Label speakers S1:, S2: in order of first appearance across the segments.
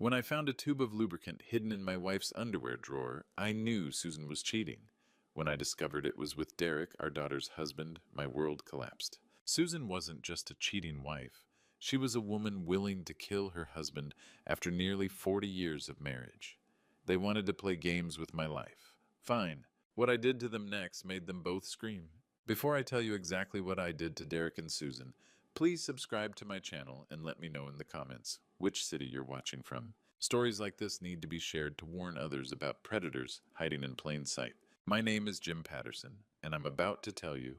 S1: When I found a tube of lubricant hidden in my wife's underwear drawer, I knew Susan was cheating. When I discovered it was with Derek, our daughter's husband, my world collapsed. Susan wasn't just a cheating wife. She was a woman willing to kill her husband after nearly 40 years of marriage. They wanted to play games with my life. Fine. What I did to them next made them both scream. Before I tell you exactly what I did to Derek and Susan, please subscribe to my channel and let me know in the comments which city you're watching from. Stories like this need to be shared to warn others about predators hiding in plain sight. My name is Jim Patterson, and I'm about to tell you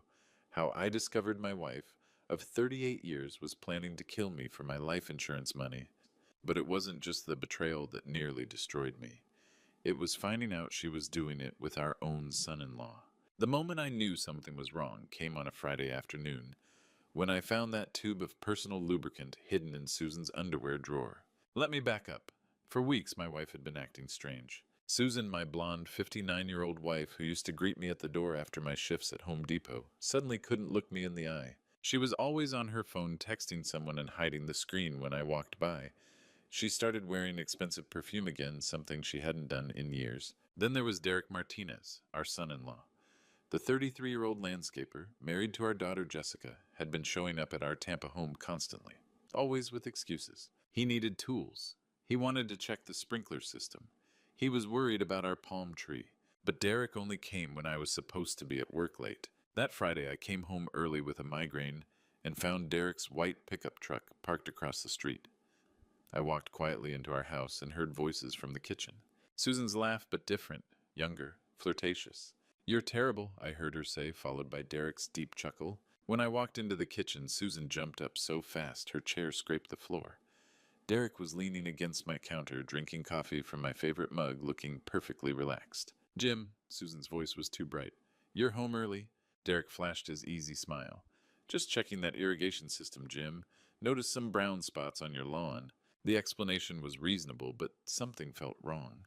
S1: how I discovered my wife of 38 years was planning to kill me for my life insurance money. But it wasn't just the betrayal that nearly destroyed me. It was finding out she was doing it with our own son-in-law. The moment I knew something was wrong came on a Friday afternoon, when I found that tube of personal lubricant hidden in Susan's underwear drawer. Let me back up. For weeks, my wife had been acting strange. Susan, my blonde 59-year-old wife who used to greet me at the door after my shifts at Home Depot, suddenly couldn't look me in the eye. She was always on her phone texting someone and hiding the screen when I walked by. She started wearing expensive perfume again, something she hadn't done in years. Then there was Derek Martinez, our son-in-law. The 33-year-old landscaper, married to our daughter Jessica, had been showing up at our Tampa home constantly, always with excuses. He needed tools. He wanted to check the sprinkler system. He was worried about our palm tree. But Derek only came when I was supposed to be at work late. That Friday, I came home early with a migraine and found Derek's white pickup truck parked across the street. I walked quietly into our house and heard voices from the kitchen. Susan's laugh, but different, younger, flirtatious. "You're terrible," I heard her say, followed by Derek's deep chuckle. When I walked into the kitchen, Susan jumped up so fast her chair scraped the floor. Derek was leaning against my counter, drinking coffee from my favorite mug, looking perfectly relaxed. "Jim," Susan's voice was too bright. "You're home early?" Derek flashed his easy smile. "Just checking that irrigation system, Jim. Noticed some brown spots on your lawn." The explanation was reasonable, but something felt wrong.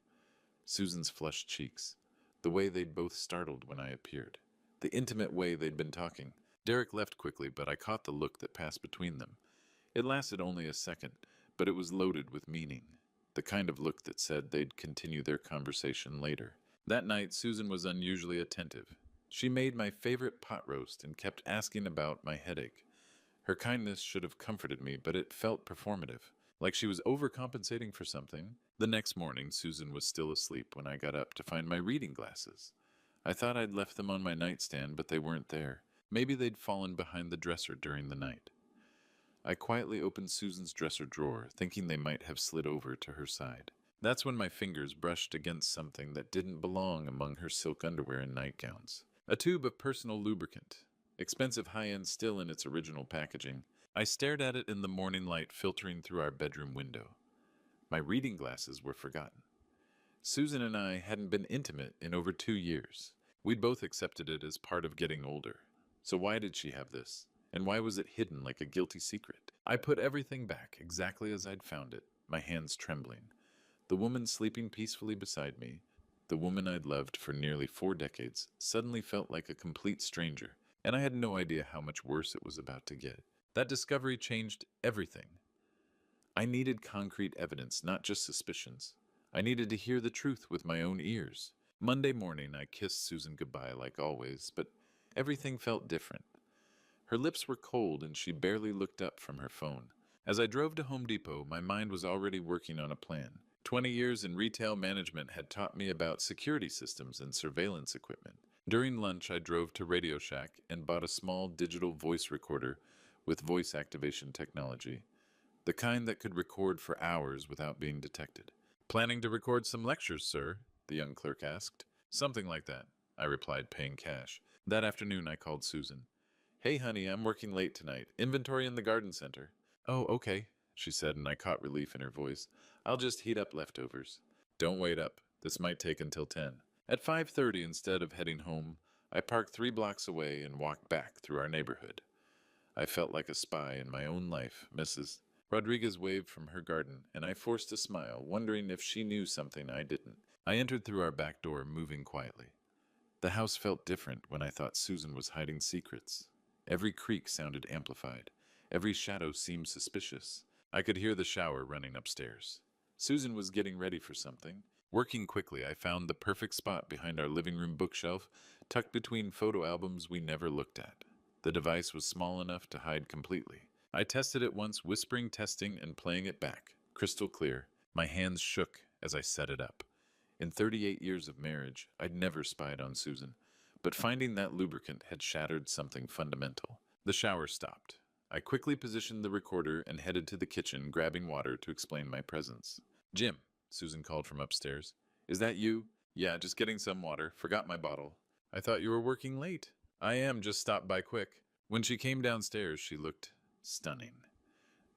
S1: Susan's flushed cheeks, the way they'd both startled when I appeared, the intimate way they'd been talking. Derek left quickly, but I caught the look that passed between them. It lasted only a second, but it was loaded with meaning, the kind of look that said they'd continue their conversation later. That night, Susan was unusually attentive. She made my favorite pot roast and kept asking about my headache. Her kindness should have comforted me, but it felt performative, like she was overcompensating for something. The next morning, Susan was still asleep when I got up to find my reading glasses. I thought I'd left them on my nightstand, but they weren't there. Maybe they'd fallen behind the dresser during the night. I quietly opened Susan's dresser drawer, thinking they might have slid over to her side. That's when my fingers brushed against something that didn't belong among her silk underwear and nightgowns. A tube of personal lubricant, expensive high-end still in its original packaging. I stared at it in the morning light filtering through our bedroom window. My reading glasses were forgotten. Susan and I hadn't been intimate in over 2 years. We'd both accepted it as part of getting older. So why did she have this? And why was it hidden like a guilty secret? I put everything back exactly as I'd found it, my hands trembling. The woman sleeping peacefully beside me, the woman I'd loved for nearly 4 decades, suddenly felt like a complete stranger, and I had no idea how much worse it was about to get. That discovery changed everything. I needed concrete evidence, not just suspicions. I needed to hear the truth with my own ears. Monday morning, I kissed Susan goodbye like always, but everything felt different. Her lips were cold and she barely looked up from her phone. As I drove to Home Depot, my mind was already working on a plan. 20 years in retail management had taught me about security systems and surveillance equipment. During lunch, I drove to Radio Shack and bought a small digital voice recorder with voice activation technology, the kind that could record for hours without being detected. "Planning to record some lectures, sir?" the young clerk asked. "Something like that," I replied, paying cash. That afternoon, I called Susan. "Hey, honey, I'm working late tonight. Inventory in the garden center." "Oh, okay," she said, and I caught relief in her voice. "I'll just heat up leftovers." "Don't wait up. This might take until 10. At 5:30, instead of heading home, I parked 3 blocks away and walked back through our neighborhood. I felt like a spy in my own life, Mrs. Rodriguez waved from her garden, and I forced a smile, wondering if she knew something I didn't. I entered through our back door, moving quietly. The house felt different when I thought Susan was hiding secrets. Every creak sounded amplified. Every shadow seemed suspicious. I could hear the shower running upstairs. Susan was getting ready for something. Working quickly, I found the perfect spot behind our living room bookshelf, tucked between photo albums we never looked at. The device was small enough to hide completely. I tested it once, whispering, testing, and playing it back, crystal clear. My hands shook as I set it up. In 38 years of marriage, I'd never spied on Susan, but finding that lubricant had shattered something fundamental. The shower stopped. I quickly positioned the recorder and headed to the kitchen, grabbing water to explain my presence. "Jim," Susan called from upstairs. "Is that you?" "Yeah, just getting some water. Forgot my bottle." "I thought you were working late." "I am, just stopped by quick." When she came downstairs, she looked stunning.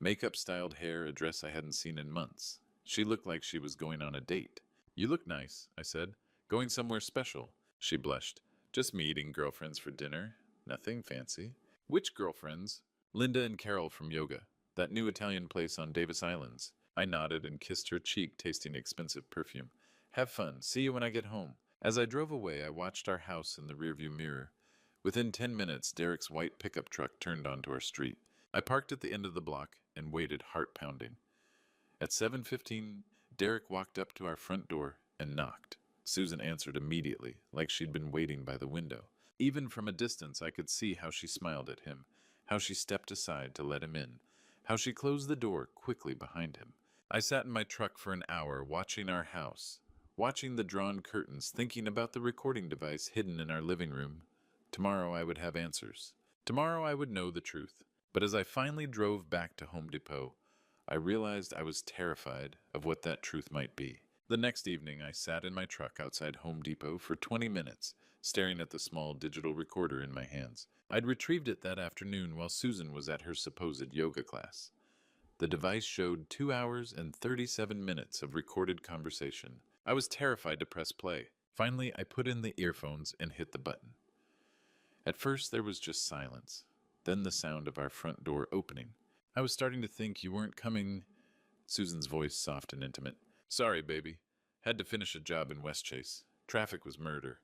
S1: Makeup-styled hair, a dress I hadn't seen in months. She looked like she was going on a date. "You look nice," I said. "Going somewhere special?" She blushed. "Just meeting girlfriends for dinner. Nothing fancy." "Which girlfriends?" "Linda and Carol from yoga. That new Italian place on Davis Islands." I nodded and kissed her cheek, tasting expensive perfume. "Have fun. See you when I get home." As I drove away, I watched our house in the rearview mirror. Within 10 minutes, Derek's white pickup truck turned onto our street. I parked at the end of the block and waited, heart pounding. At 7:15, Derek walked up to our front door and knocked. Susan answered immediately, like she'd been waiting by the window. Even from a distance, I could see how she smiled at him, how she stepped aside to let him in, how she closed the door quickly behind him. I sat in my truck for an hour, watching our house, watching the drawn curtains, thinking about the recording device hidden in our living room. Tomorrow I would have answers. Tomorrow I would know the truth. But as I finally drove back to Home Depot, I realized I was terrified of what that truth might be. The next evening, I sat in my truck outside Home Depot for 20 minutes, staring at the small digital recorder in my hands. I'd retrieved it that afternoon while Susan was at her supposed yoga class. The device showed 2 hours and 37 minutes of recorded conversation. I was terrified to press play. Finally, I put in the earphones and hit the button. At first, there was just silence, then the sound of our front door opening. "I was starting to think you weren't coming." Susan's voice soft and intimate. "Sorry, baby. Had to finish a job in Westchase. Traffic was murder."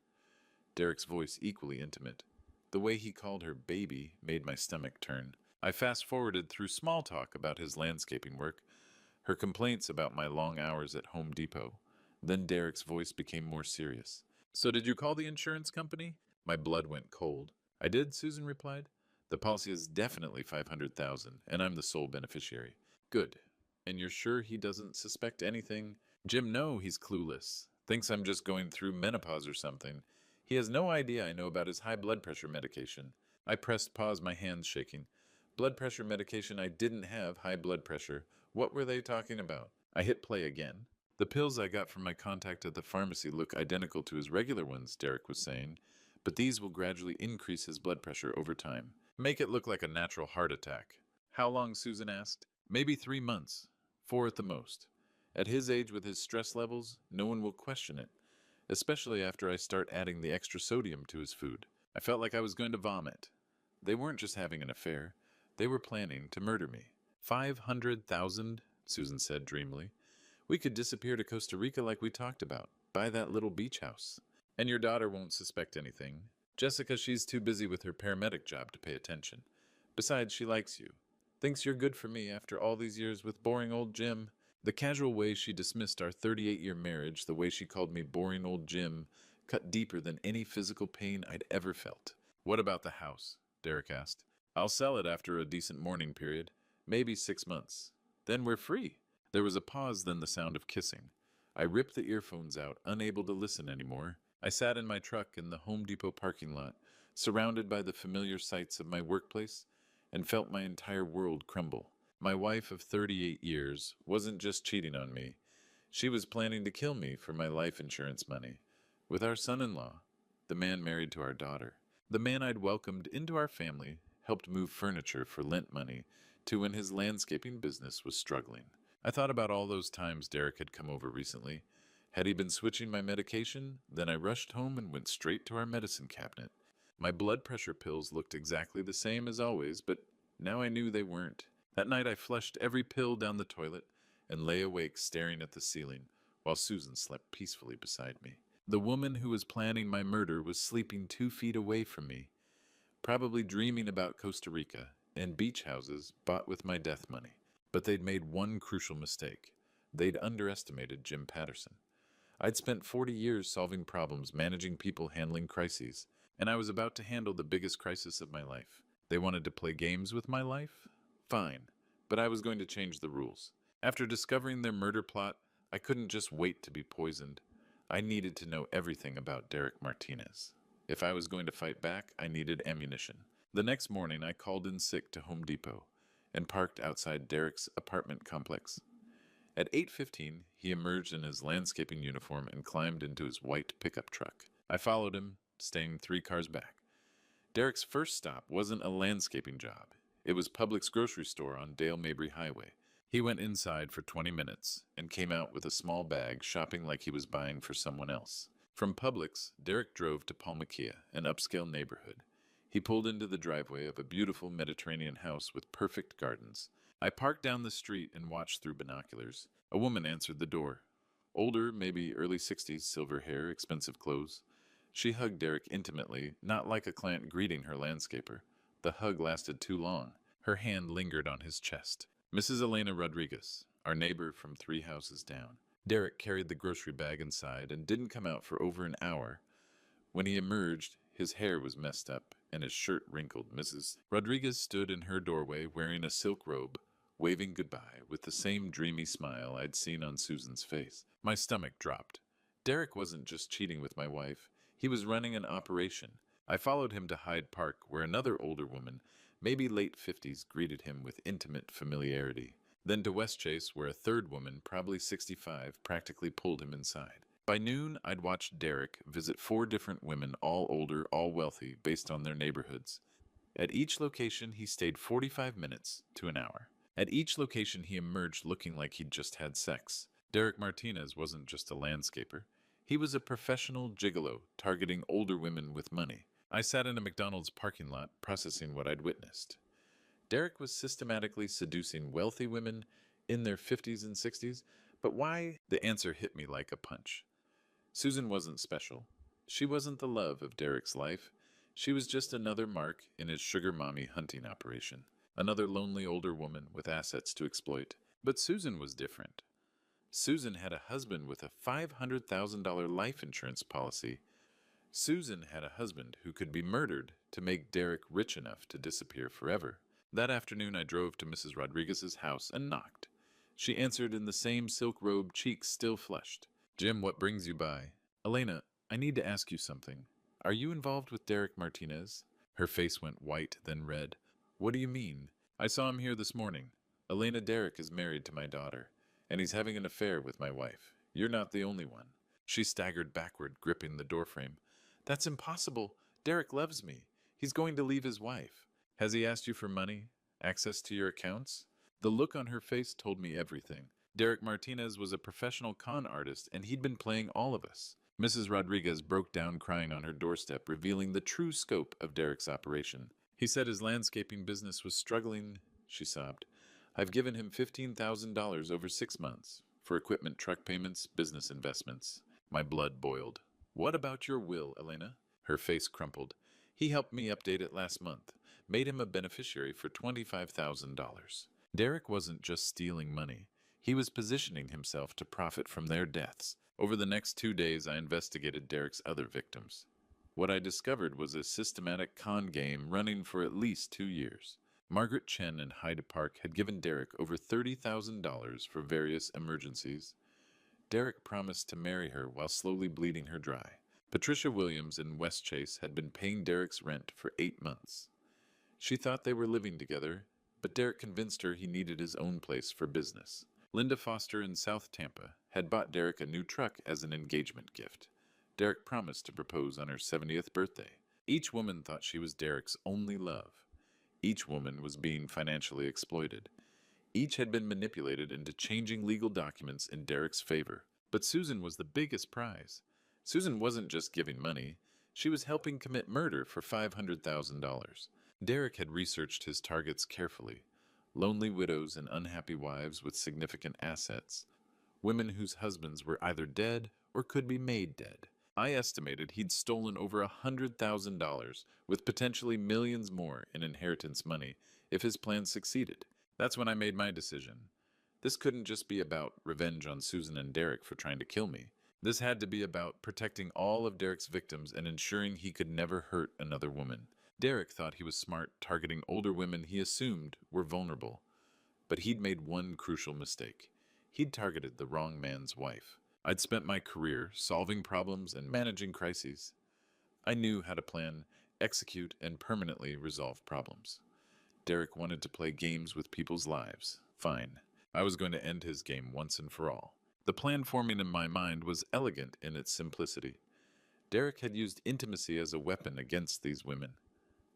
S1: Derek's voice equally intimate. The way he called her baby made my stomach turn. I fast-forwarded through small talk about his landscaping work, her complaints about my long hours at Home Depot. Then Derek's voice became more serious. "So did you call the insurance company?" My blood went cold. "I did," Susan replied. "The policy is definitely $500,000, and I'm the sole beneficiary." "Good. And you're sure he doesn't suspect anything?" "Jim, no, he's clueless. Thinks I'm just going through menopause or something. He has no idea I know about his high blood pressure medication." I pressed pause, my hands shaking. "Blood pressure medication? I didn't have high blood pressure. What were they talking about?" I hit play again. "The pills I got from my contact at the pharmacy look identical to his regular ones," Derek was saying, "but these will gradually increase his blood pressure over time. Make it look like a natural heart attack." "How long?" Susan asked. "Maybe 3 months. 4 at the most. At his age with his stress levels, no one will question it, especially after I start adding the extra sodium to his food." I felt like I was going to vomit. They weren't just having an affair. They were planning to murder me. 500,000, Susan said dreamily. "We could disappear to Costa Rica like we talked about. Buy that little beach house. And your daughter won't suspect anything. Jessica, she's too busy with her paramedic job to pay attention. Besides, she likes you. Thinks you're good for me after all these years with boring old Jim." The casual way she dismissed our 38-year marriage, the way she called me boring old Jim, cut deeper than any physical pain I'd ever felt. "What about the house?" Derek asked. "I'll sell it after a decent mourning period. Maybe 6 months. Then we're free." There was a pause, then the sound of kissing. I ripped the earphones out, unable to listen anymore. I sat in my truck in the Home Depot parking lot, surrounded by the familiar sights of my workplace, and felt my entire world crumble. My wife of 38 years wasn't just cheating on me. She was planning to kill me for my life insurance money. With our son-in-law, the man married to our daughter, the man I'd welcomed into our family, helped move furniture for Lent money to when his landscaping business was struggling. I thought about all those times Derek had come over recently. Had he been switching my medication? Then I rushed home and went straight to our medicine cabinet. My blood pressure pills looked exactly the same as always, but now I knew they weren't. That night I flushed every pill down the toilet and lay awake staring at the ceiling while Susan slept peacefully beside me. The woman who was planning my murder was sleeping 2 feet away from me, probably dreaming about Costa Rica and beach houses bought with my death money. But they'd made one crucial mistake. They'd underestimated Jim Patterson. I'd spent 40 years solving problems, managing people, handling crises, and I was about to handle the biggest crisis of my life. They wanted to play games with my life? Fine, but I was going to change the rules. After discovering their murder plot, I couldn't just wait to be poisoned. I needed to know everything about Derek Martinez. If I was going to fight back, I needed ammunition. The next morning, I called in sick to Home Depot and parked outside Derek's apartment complex. At 8:15, he emerged in his landscaping uniform and climbed into his white pickup truck. I followed him, staying 3 cars back. Derek's first stop wasn't a landscaping job. It was Publix grocery store on Dale Mabry Highway. He went inside for 20 minutes and came out with a small bag, shopping like he was buying for someone else. From Publix, Derek drove to Palmaquia, an upscale neighborhood. He pulled into the driveway of a beautiful Mediterranean house with perfect gardens. I parked down the street and watched through binoculars. A woman answered the door. Older, maybe early 60s, silver hair, expensive clothes. She hugged Derek intimately, not like a client greeting her landscaper. The hug lasted too long. Her hand lingered on his chest. Mrs. Elena Rodriguez, our neighbor from 3 houses down. Derek carried the grocery bag inside and didn't come out for over an hour. When he emerged, his hair was messed up and his shirt wrinkled. Mrs. Rodriguez stood in her doorway wearing a silk robe, waving goodbye with the same dreamy smile I'd seen on Susan's face. My stomach dropped. Derek wasn't just cheating with my wife. He was running an operation. I followed him to Hyde Park, where another older woman, maybe late 50s, greeted him with intimate familiarity. Then to Westchase, where a third woman, probably 65, practically pulled him inside. By noon, I'd watched Derek visit 4 different women, all older, all wealthy, based on their neighborhoods. At each location, he stayed 45 minutes to an hour. At each location, he emerged looking like he'd just had sex. Derek Martinez wasn't just a landscaper. He was a professional gigolo, targeting older women with money. I sat in a McDonald's parking lot, processing what I'd witnessed. Derek was systematically seducing wealthy women in their 50s and 60s, but why? The answer hit me like a punch. Susan wasn't special. She wasn't the love of Derek's life. She was just another mark in his sugar mommy hunting operation. Another lonely older woman with assets to exploit. But Susan was different. Susan had a husband with a $500,000 life insurance policy. Susan had a husband who could be murdered to make Derek rich enough to disappear forever. That afternoon, I drove to Mrs. Rodriguez's house and knocked. She answered in the same silk robe, cheeks still flushed. "Jim, what brings you by?" "Elena, I need to ask you something. Are you involved with Derek Martinez?" Her face went white, then red. "What do you mean?" "I saw him here this morning. Elena, Derek is married to my daughter, and he's having an affair with my wife. You're not the only one." She staggered backward, gripping the doorframe. "That's impossible. Derek loves me. He's going to leave his wife." "Has he asked you for money? Access to your accounts?" The look on her face told me everything. Derek Martinez was a professional con artist, and he'd been playing all of us. Mrs. Rodriguez broke down crying on her doorstep, revealing the true scope of Derek's operation. "He said his landscaping business was struggling," she sobbed. "I've given him $15,000 over 6 months for equipment, truck payments, business investments." My blood boiled. "What about your will, Elena?" Her face crumpled. "He helped me update it last month. Made him a beneficiary for $25,000. Derek wasn't just stealing money. He was positioning himself to profit from their deaths. Over the next 2 days, I investigated Derek's other victims. What I discovered was a systematic con game running for at least 2 years. Margaret Chen in Hyde Park had given Derek over $30,000 for various emergencies. Derek promised to marry her while slowly bleeding her dry. Patricia Williams in Westchase had been paying Derek's rent for 8 months. She thought they were living together, but Derek convinced her he needed his own place for business. Linda Foster in South Tampa had bought Derek a new truck as an engagement gift. Derek promised to propose on her 70th birthday. Each woman thought she was Derek's only love. Each woman was being financially exploited. Each had been manipulated into changing legal documents in Derek's favor. But Susan was the biggest prize. Susan wasn't just giving money. She was helping commit murder for $500,000. Derek had researched his targets carefully. Lonely widows and unhappy wives with significant assets. Women whose husbands were either dead or could be made dead. I estimated he'd stolen over $100,000, with potentially millions more in inheritance money if his plan succeeded. That's when I made my decision. This couldn't just be about revenge on Susan and Derek for trying to kill me. This had to be about protecting all of Derek's victims and ensuring he could never hurt another woman. Derek thought he was smart, targeting older women he assumed were vulnerable. But he'd made one crucial mistake. He'd targeted the wrong man's wife. I'd spent my career solving problems and managing crises. I knew how to plan, execute, and permanently resolve problems. Derek wanted to play games with people's lives. Fine. I was going to end his game once and for all. The plan forming in my mind was elegant in its simplicity. Derek had used intimacy as a weapon against these women.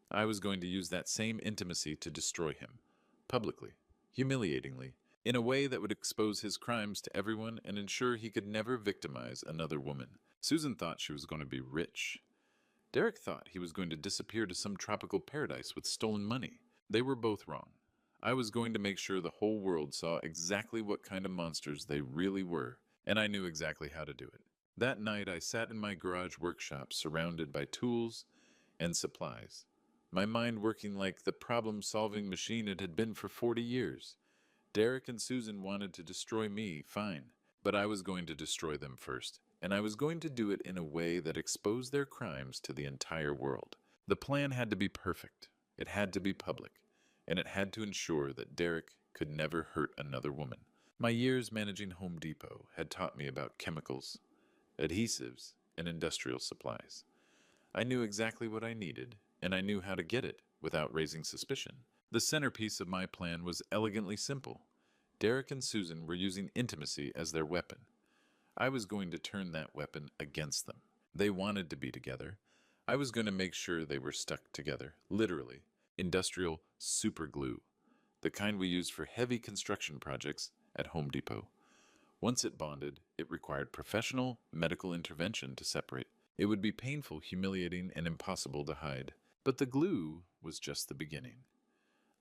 S1: I was going to use that same intimacy to destroy him. Publicly. Humiliatingly. In a way that would expose his crimes to everyone and ensure he could never victimize another woman. Susan thought she was going to be rich. Derek thought he was going to disappear to some tropical paradise with stolen money. They were both wrong. I was going to make sure the whole world saw exactly what kind of monsters they really were, and I knew exactly how to do it. That night I sat in my garage workshop surrounded by tools and supplies, my mind working like the problem-solving machine it had been for 40 years. Derek and Susan wanted to destroy me, fine, but I was going to destroy them first, and I was going to do it in a way that exposed their crimes to the entire world. The plan had to be perfect, it had to be public, and it had to ensure that Derek could never hurt another woman. My years managing Home Depot had taught me about chemicals, adhesives, and industrial supplies. I knew exactly what I needed, and I knew how to get it without raising suspicion. The centerpiece of my plan was elegantly simple. Derek and Susan were using intimacy as their weapon. I was going to turn that weapon against them. They wanted to be together. I was going to make sure they were stuck together, literally. Industrial super glue, the kind we use for heavy construction projects at Home Depot. Once it bonded, it required professional medical intervention to separate. It would be painful, humiliating, and impossible to hide. But the glue was just the beginning.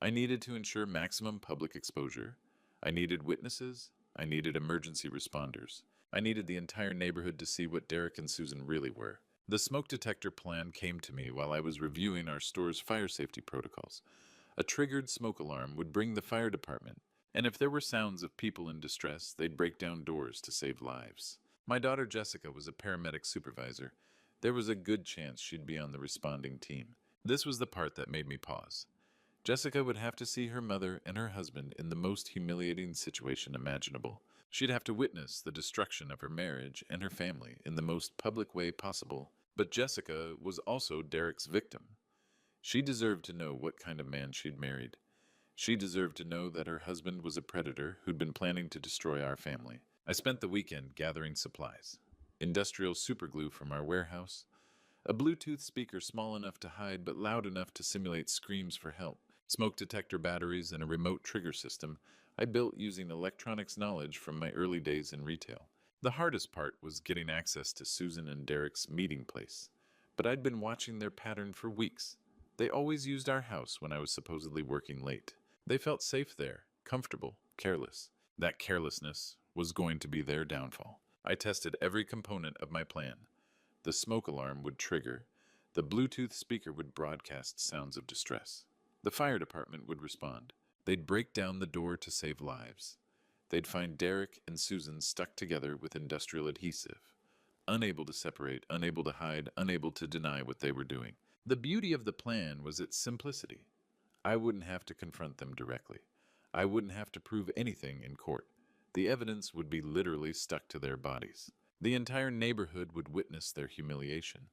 S1: I needed to ensure maximum public exposure. I needed witnesses. I needed emergency responders. I needed the entire neighborhood to see what Derek and Susan really were. The smoke detector plan came to me while I was reviewing our store's fire safety protocols. A triggered smoke alarm would bring the fire department, and if there were sounds of people in distress, they'd break down doors to save lives. My daughter Jessica was a paramedic supervisor. There was a good chance she'd be on the responding team. This was the part that made me pause. Jessica would have to see her mother and her husband in the most humiliating situation imaginable. She'd have to witness the destruction of her marriage and her family in the most public way possible. But Jessica was also Derek's victim. She deserved to know what kind of man she'd married. She deserved to know that her husband was a predator who'd been planning to destroy our family. I spent the weekend gathering supplies. Industrial superglue from our warehouse. A Bluetooth speaker small enough to hide but loud enough to simulate screams for help. Smoke detector batteries and a remote trigger system I built using electronics knowledge from my early days in retail. The hardest part was getting access to Susan and Derek's meeting place. But I'd been watching their pattern for weeks. They always used our house when I was supposedly working late. They felt safe there, comfortable, careless. That carelessness was going to be their downfall. I tested every component of my plan. The smoke alarm would trigger. The Bluetooth speaker would broadcast sounds of distress. The fire department would respond. They'd break down the door to save lives. They'd find Derek and Susan stuck together with industrial adhesive, unable to separate, unable to hide, unable to deny what they were doing. The beauty of the plan was its simplicity. I wouldn't have to confront them directly. I wouldn't have to prove anything in court. The evidence would be literally stuck to their bodies. The entire neighborhood would witness their humiliation.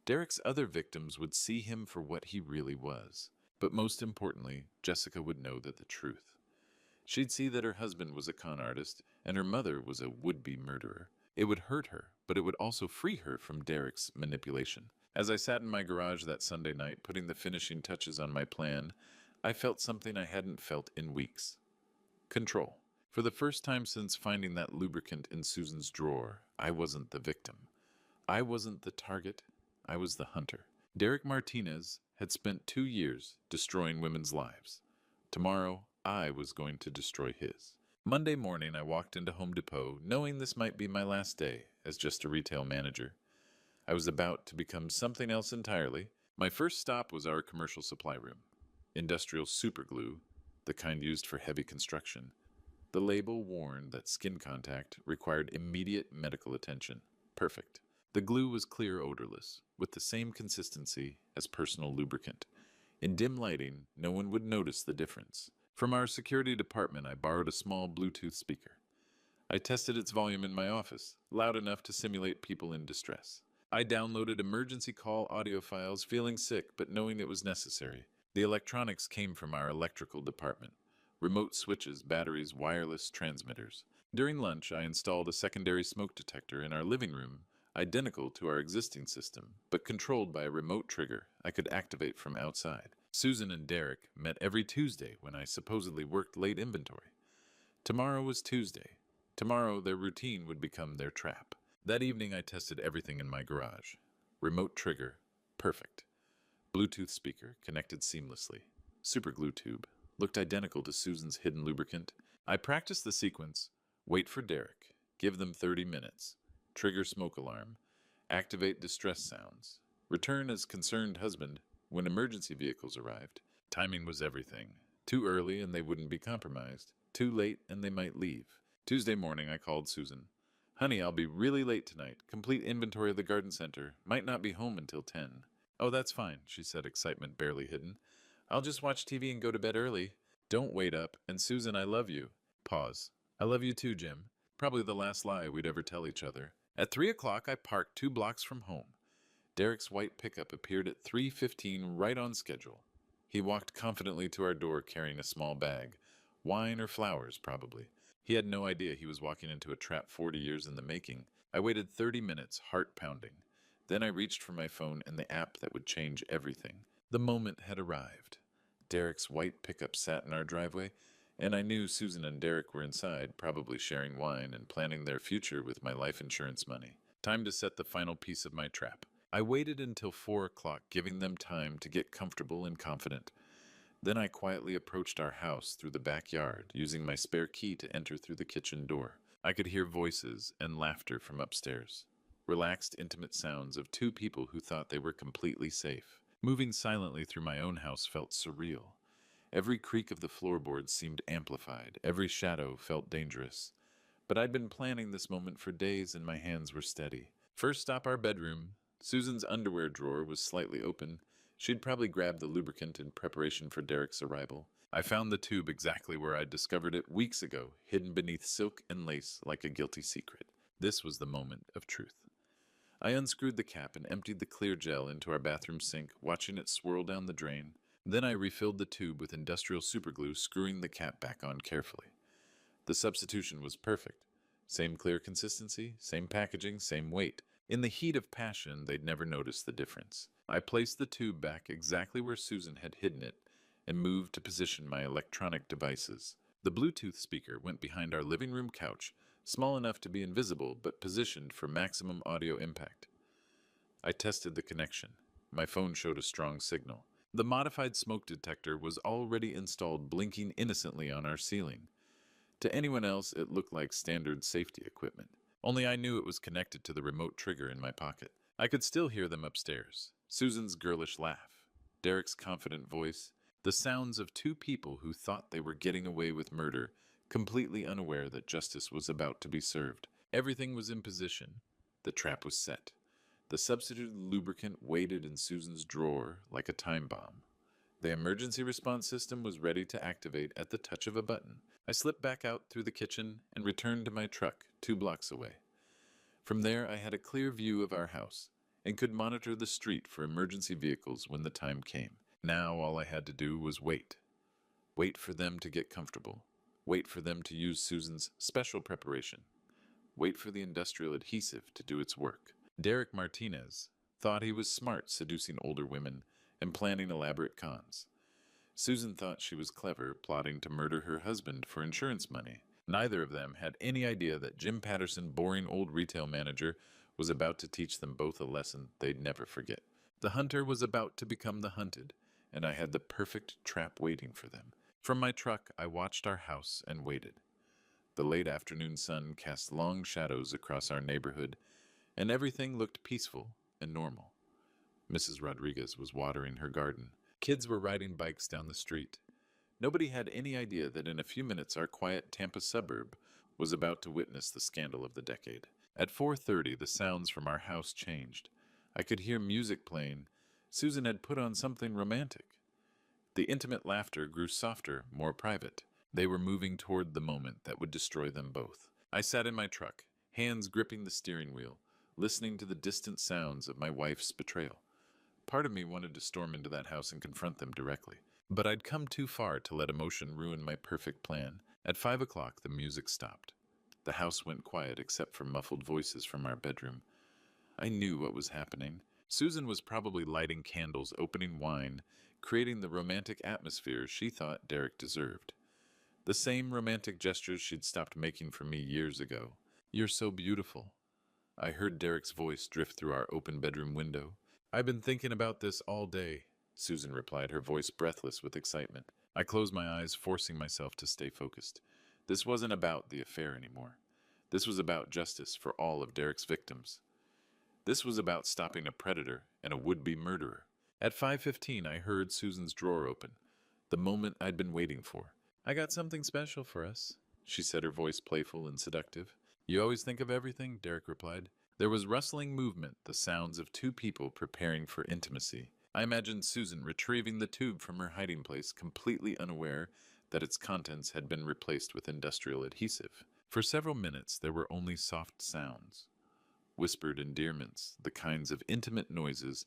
S1: Derek's other victims would see him for what he really was. But most importantly, Jessica would know the truth. She'd see that her husband was a con artist and her mother was a would-be murderer. It would hurt her, but it would also free her from Derek's manipulation. As I sat in my garage that Sunday night, putting the finishing touches on my plan, I felt something I hadn't felt in weeks. Control. For the first time since finding that lubricant in Susan's drawer, I wasn't the victim. I wasn't the target. I was the hunter. Derek Martinez had spent 2 years destroying women's lives. Tomorrow, I was going to destroy his. Monday morning, I walked into Home Depot, knowing this might be my last day as just a retail manager. I was about to become something else entirely. My first stop was our commercial supply room. Industrial superglue, the kind used for heavy construction. The label warned that skin contact required immediate medical attention. Perfect. The glue was clear odorless, with the same consistency as personal lubricant. In dim lighting, no one would notice the difference. From our security department, I borrowed a small Bluetooth speaker. I tested its volume in my office, loud enough to simulate people in distress. I downloaded emergency call audio files, feeling sick but knowing it was necessary. The electronics came from our electrical department. Remote switches, batteries, wireless transmitters. During lunch, I installed a secondary smoke detector in our living room, identical to our existing system, but controlled by a remote trigger I could activate from outside. Susan and Derek met every Tuesday when I supposedly worked late inventory. Tomorrow was Tuesday. Tomorrow their routine would become their trap. That evening I tested everything in my garage. Remote trigger, perfect. Bluetooth speaker, connected seamlessly. Super glue tube, looked identical to Susan's hidden lubricant. I practiced the sequence. Wait for Derek. Give them 30 minutes. Trigger smoke alarm. Activate distress sounds. Return as concerned husband when emergency vehicles arrived. Timing was everything. Too early and they wouldn't be compromised. Too late and they might leave. Tuesday morning I called Susan. Honey, I'll be really late tonight. Complete inventory of the garden center. Might not be home until 10. Oh, that's fine, she said, excitement barely hidden. I'll just watch TV and go to bed early. Don't wait up. And Susan, I love you. Pause. I love you too, Jim. Probably the last lie we'd ever tell each other. At 3 o'clock, I parked 2 blocks from home. Derek's white pickup appeared at 3:15, right on schedule. He walked confidently to our door carrying a small bag. Wine or flowers, probably. He had no idea he was walking into a trap 40 years in the making. I waited 30 minutes, heart pounding. Then I reached for my phone and the app that would change everything. The moment had arrived. Derek's white pickup sat in our driveway, and I knew Susan and Derek were inside, probably sharing wine and planning their future with my life insurance money. Time to set the final piece of my trap. I waited until 4 o'clock, giving them time to get comfortable and confident. Then I quietly approached our house through the backyard, using my spare key to enter through the kitchen door. I could hear voices and laughter from upstairs. Relaxed, intimate sounds of 2 people who thought they were completely safe. Moving silently through my own house felt surreal. Every creak of the floorboards seemed amplified. Every shadow felt dangerous. But I'd been planning this moment for days and my hands were steady. First stop, our bedroom. Susan's underwear drawer was slightly open. She'd probably grabbed the lubricant in preparation for Derek's arrival. I found the tube exactly where I'd discovered it weeks ago, hidden beneath silk and lace like a guilty secret. This was the moment of truth. I unscrewed the cap and emptied the clear gel into our bathroom sink, watching it swirl down the drain. Then I refilled the tube with industrial superglue, screwing the cap back on carefully. The substitution was perfect. Same clear consistency, same packaging, same weight. In the heat of passion, they'd never noticed the difference. I placed the tube back exactly where Susan had hidden it and moved to position my electronic devices. The Bluetooth speaker went behind our living room couch, small enough to be invisible but positioned for maximum audio impact. I tested the connection. My phone showed a strong signal. The modified smoke detector was already installed, blinking innocently on our ceiling. To anyone else, it looked like standard safety equipment. Only I knew it was connected to the remote trigger in my pocket. I could still hear them upstairs. Susan's girlish laugh, Derek's confident voice, the sounds of 2 people who thought they were getting away with murder, completely unaware that justice was about to be served. Everything was in position. The trap was set. The substituted lubricant waited in Susan's drawer like a time bomb. The emergency response system was ready to activate at the touch of a button. I slipped back out through the kitchen and returned to my truck 2 blocks away. From there, I had a clear view of our house and could monitor the street for emergency vehicles when the time came. Now all I had to do was wait. Wait for them to get comfortable. Wait for them to use Susan's special preparation. Wait for the industrial adhesive to do its work. Derek Martinez thought he was smart seducing older women and planning elaborate cons. Susan thought she was clever, plotting to murder her husband for insurance money. Neither of them had any idea that Jim Patterson, boring old retail manager, was about to teach them both a lesson they'd never forget. The hunter was about to become the hunted, and I had the perfect trap waiting for them. From my truck, I watched our house and waited. The late afternoon sun cast long shadows across our neighborhood, and everything looked peaceful and normal. Mrs. Rodriguez was watering her garden. Kids were riding bikes down the street. Nobody had any idea that in a few minutes our quiet Tampa suburb was about to witness the scandal of the decade. At 4:30, the sounds from our house changed. I could hear music playing. Susan had put on something romantic. The intimate laughter grew softer, more private. They were moving toward the moment that would destroy them both. I sat in my truck, hands gripping the steering wheel, listening to the distant sounds of my wife's betrayal. Part of me wanted to storm into that house and confront them directly, but I'd come too far to let emotion ruin my perfect plan. At 5 o'clock, the music stopped. The house went quiet except for muffled voices from our bedroom. I knew what was happening. Susan was probably lighting candles, opening wine, creating the romantic atmosphere she thought Derek deserved. The same romantic gestures she'd stopped making for me years ago. "You're so beautiful." I heard Derek's voice drift through our open bedroom window. "I've been thinking about this all day," Susan replied, her voice breathless with excitement. I closed my eyes, forcing myself to stay focused. This wasn't about the affair anymore. This was about justice for all of Derek's victims. This was about stopping a predator and a would-be murderer. At 5:15, I heard Susan's drawer open, the moment I'd been waiting for. "I got something special for us," she said, her voice playful and seductive. "You always think of everything," Derek replied. There was rustling movement, the sounds of two people preparing for intimacy. I imagined Susan retrieving the tube from her hiding place, completely unaware that its contents had been replaced with industrial adhesive. For several minutes, there were only soft sounds, whispered endearments, the kinds of intimate noises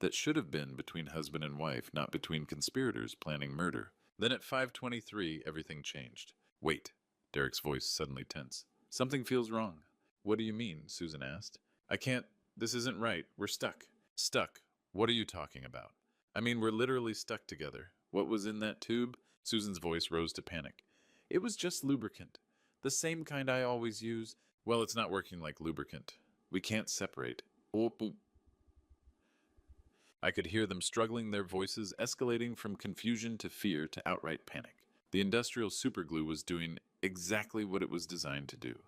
S1: that should have been between husband and wife, not between conspirators planning murder. Then at 5:23, everything changed. "Wait," Derek's voice suddenly tense. "Something feels wrong." "What do you mean?" Susan asked. "I can't. This isn't right. We're stuck." "Stuck? What are you talking about?" "I mean, we're literally stuck together. What was in that tube?" Susan's voice rose to panic. "It was just lubricant. The same kind I always use." "Well, it's not working like lubricant. We can't separate." "Oh, I could hear them struggling, their voices escalating from confusion to fear to outright panic. The industrial superglue was doing exactly what it was designed to do,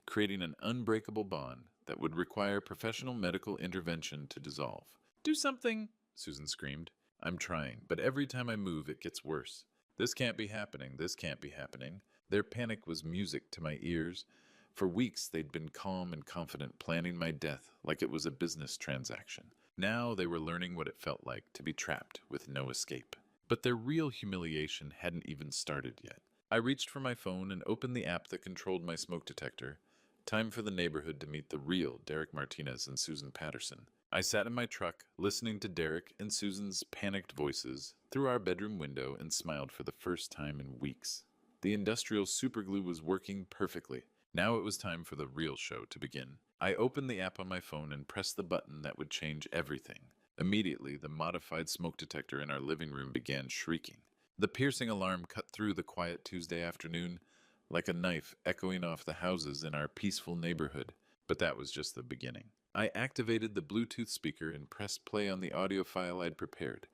S1: creating an unbreakable bond that would require professional medical intervention to dissolve. "Do something!" Susan screamed. "I'm trying, but every time I move it gets worse. This can't be happening. This can't be happening." Their panic was music to my ears. For weeks they'd been calm and confident, planning my death like it was a business transaction. Now they were learning what it felt like to be trapped with no escape. But their real humiliation hadn't even started yet. I reached for my phone and opened the app that controlled my smoke detector. Time for the neighborhood to meet the real Derek Martinez and Susan Patterson. I sat in my truck, listening to Derek and Susan's panicked voices through our bedroom window, and smiled for the first time in weeks. The industrial superglue was working perfectly. Now it was time for the real show to begin. I opened the app on my phone and pressed the button that would change everything. Immediately, the modified smoke detector in our living room began shrieking. The piercing alarm cut through the quiet Tuesday afternoon like a knife echoing off the houses in our peaceful neighborhood. But that was just the beginning. I activated the Bluetooth speaker and pressed play on the audio file I'd prepared.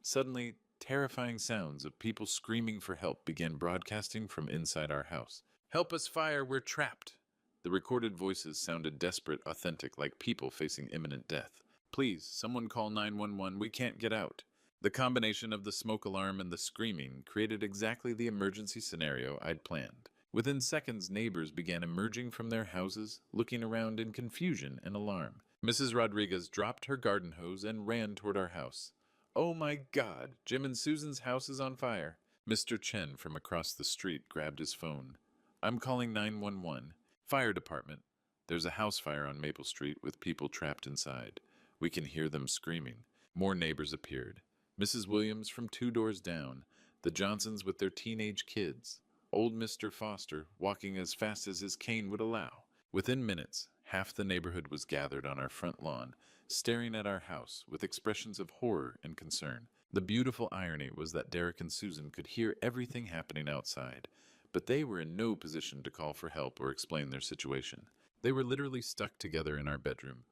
S1: Suddenly, terrifying sounds of people screaming for help began broadcasting from inside our house. "Help us, fire, we're trapped." The recorded voices sounded desperate, authentic, like people facing imminent death. "Please, someone call 911, we can't get out." The combination of the smoke alarm and the screaming created exactly the emergency scenario I'd planned. Within seconds, neighbors began emerging from their houses, looking around in confusion and alarm. Mrs. Rodriguez dropped her garden hose and ran toward our house. "Oh my God, Jim and Susan's house is on fire." Mr. Chen from across the street grabbed his phone. "I'm calling 911. Fire department. There's a house fire on Maple Street with people trapped inside. We can hear them screaming." More neighbors appeared. Mrs. Williams from 2 doors down, the Johnsons with their teenage kids, old Mr. Foster walking as fast as his cane would allow. Within minutes, half the neighborhood was gathered on our front lawn, staring at our house with expressions of horror and concern. The beautiful irony was that Derek and Susan could hear everything happening outside, but they were in no position to call for help or explain their situation. They were literally stuck together in our bedroom,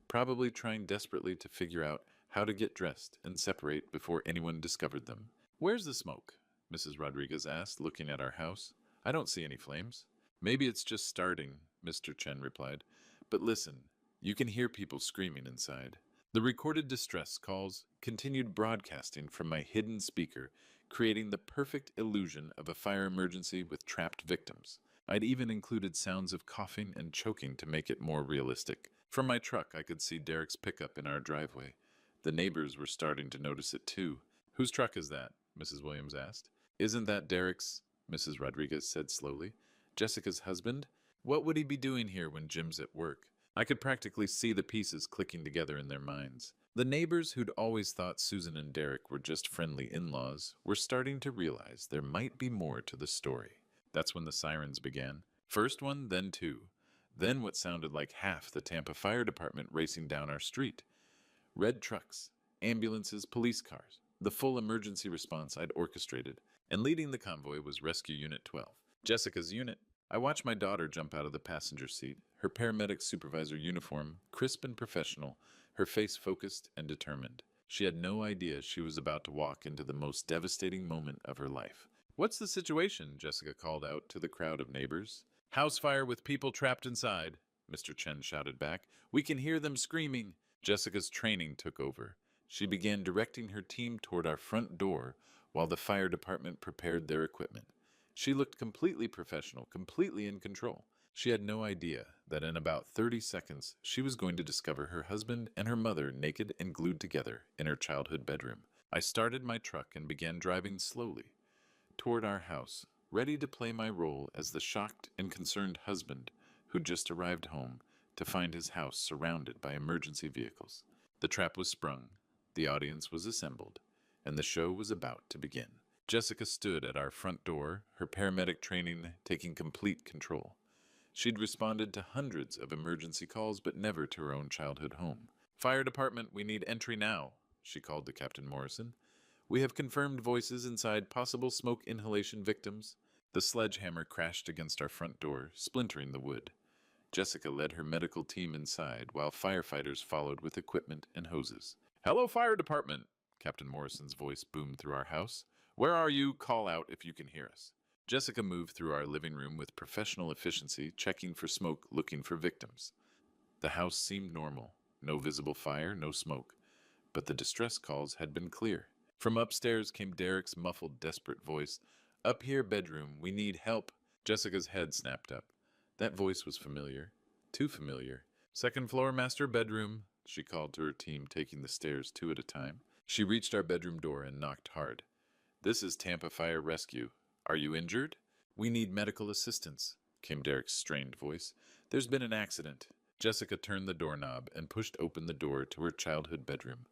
S1: probably trying desperately to figure out how to get dressed and separate before anyone discovered them. "Where's the smoke?" Mrs. Rodriguez asked, looking at our house. "I don't see any flames." "Maybe it's just starting," Mr. Chen replied. "But listen, you can hear people screaming inside." The recorded distress calls continued broadcasting from my hidden speaker, creating the perfect illusion of a fire emergency with trapped victims. I'd even included sounds of coughing and choking to make it more realistic. From my truck, I could see Derek's pickup in our driveway. The neighbors were starting to notice it too. "Whose truck is that?" Mrs. Williams asked. "Isn't that Derek's?" Mrs. Rodriguez said slowly. "Jessica's husband? What would he be doing here when Jim's at work?" I could practically see the pieces clicking together in their minds. The neighbors who'd always thought Susan and Derek were just friendly in-laws were starting to realize there might be more to the story. That's when the sirens began. First one, then two. Then what sounded like half the Tampa Fire Department racing down our street. Red trucks, ambulances, police cars. The full emergency response I'd orchestrated. And leading the convoy was Rescue Unit 12. Jessica's unit. I watched my daughter jump out of the passenger seat, her paramedic supervisor uniform crisp and professional, her face focused and determined. She had no idea she was about to walk into the most devastating moment of her life. "What's the situation?" Jessica called out to the crowd of neighbors. "House fire with people trapped inside," Mr. Chen shouted back. "We can hear them screaming." Jessica's training took over. She began directing her team toward our front door while the fire department prepared their equipment. She looked completely professional, completely in control. She had no idea that in about 30 seconds she was going to discover her husband and her mother naked and glued together in her childhood bedroom. I started my truck and began driving slowly toward our house, ready to play my role as the shocked and concerned husband who'd just arrived home to find his house surrounded by emergency vehicles. The trap was sprung, the audience was assembled, and the show was about to begin. Jessica stood at our front door, her paramedic training taking complete control. She'd responded to hundreds of emergency calls, but never to her own childhood home. "Fire department, we need entry now," she called to Captain Morrison. "We have confirmed voices inside, possible smoke inhalation victims." The sledgehammer crashed against our front door, splintering the wood. Jessica led her medical team inside, while firefighters followed with equipment and hoses. "Hello, fire department," Captain Morrison's voice boomed through our house. "Where are you? Call out if you can hear us." Jessica moved through our living room with professional efficiency, checking for smoke, looking for victims. The house seemed normal. No visible fire, no smoke. But the distress calls had been clear. From upstairs came Derek's muffled, desperate voice. "Up here, bedroom. We need help." Jessica's head snapped up. That voice was familiar. Too familiar. "Second floor, master bedroom," she called to her team, taking the stairs 2 at a time. She reached our bedroom door and knocked hard. "This is Tampa Fire Rescue. Are you injured?" "We need medical assistance," came Derek's strained voice. "There's been an accident." Jessica turned the doorknob and pushed open the door to her childhood bedroom.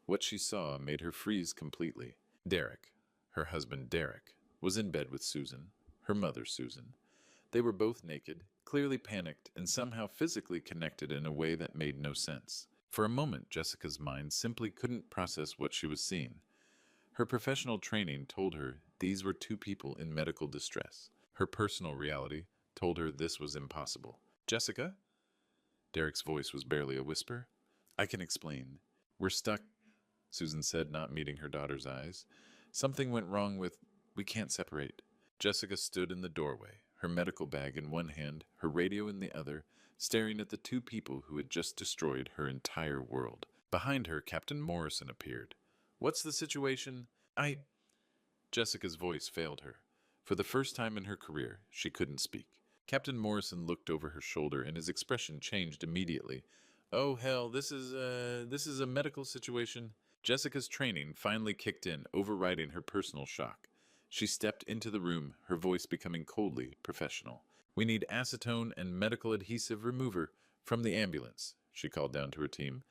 S1: What she saw made her freeze completely. Derek, her husband Derek, was in bed with Susan, her mother Susan. They were both naked, clearly panicked, and somehow physically connected in a way that made no sense. For a moment, Jessica's mind simply couldn't process what she was seeing. Her professional training told her these were two people in medical distress. Her personal reality told her this was impossible. "Jessica?" Derek's voice was barely a whisper. "I can explain. We're stuck," Susan said, not meeting her daughter's eyes. "Something went wrong with... we can't separate." Jessica stood in the doorway, her medical bag in one hand, her radio in the other, staring at the two people who had just destroyed her entire world. Behind her, Captain Morrison appeared. "What's the situation?" Jessica's voice failed her. For the first time in her career, she couldn't speak. Captain Morrison looked over her shoulder, and his expression changed immediately. "Oh, hell, this is a medical situation." Jessica's training finally kicked in, overriding her personal shock. She stepped into the room, her voice becoming coldly professional. "We need acetone and medical adhesive remover from the ambulance," she called down to her team.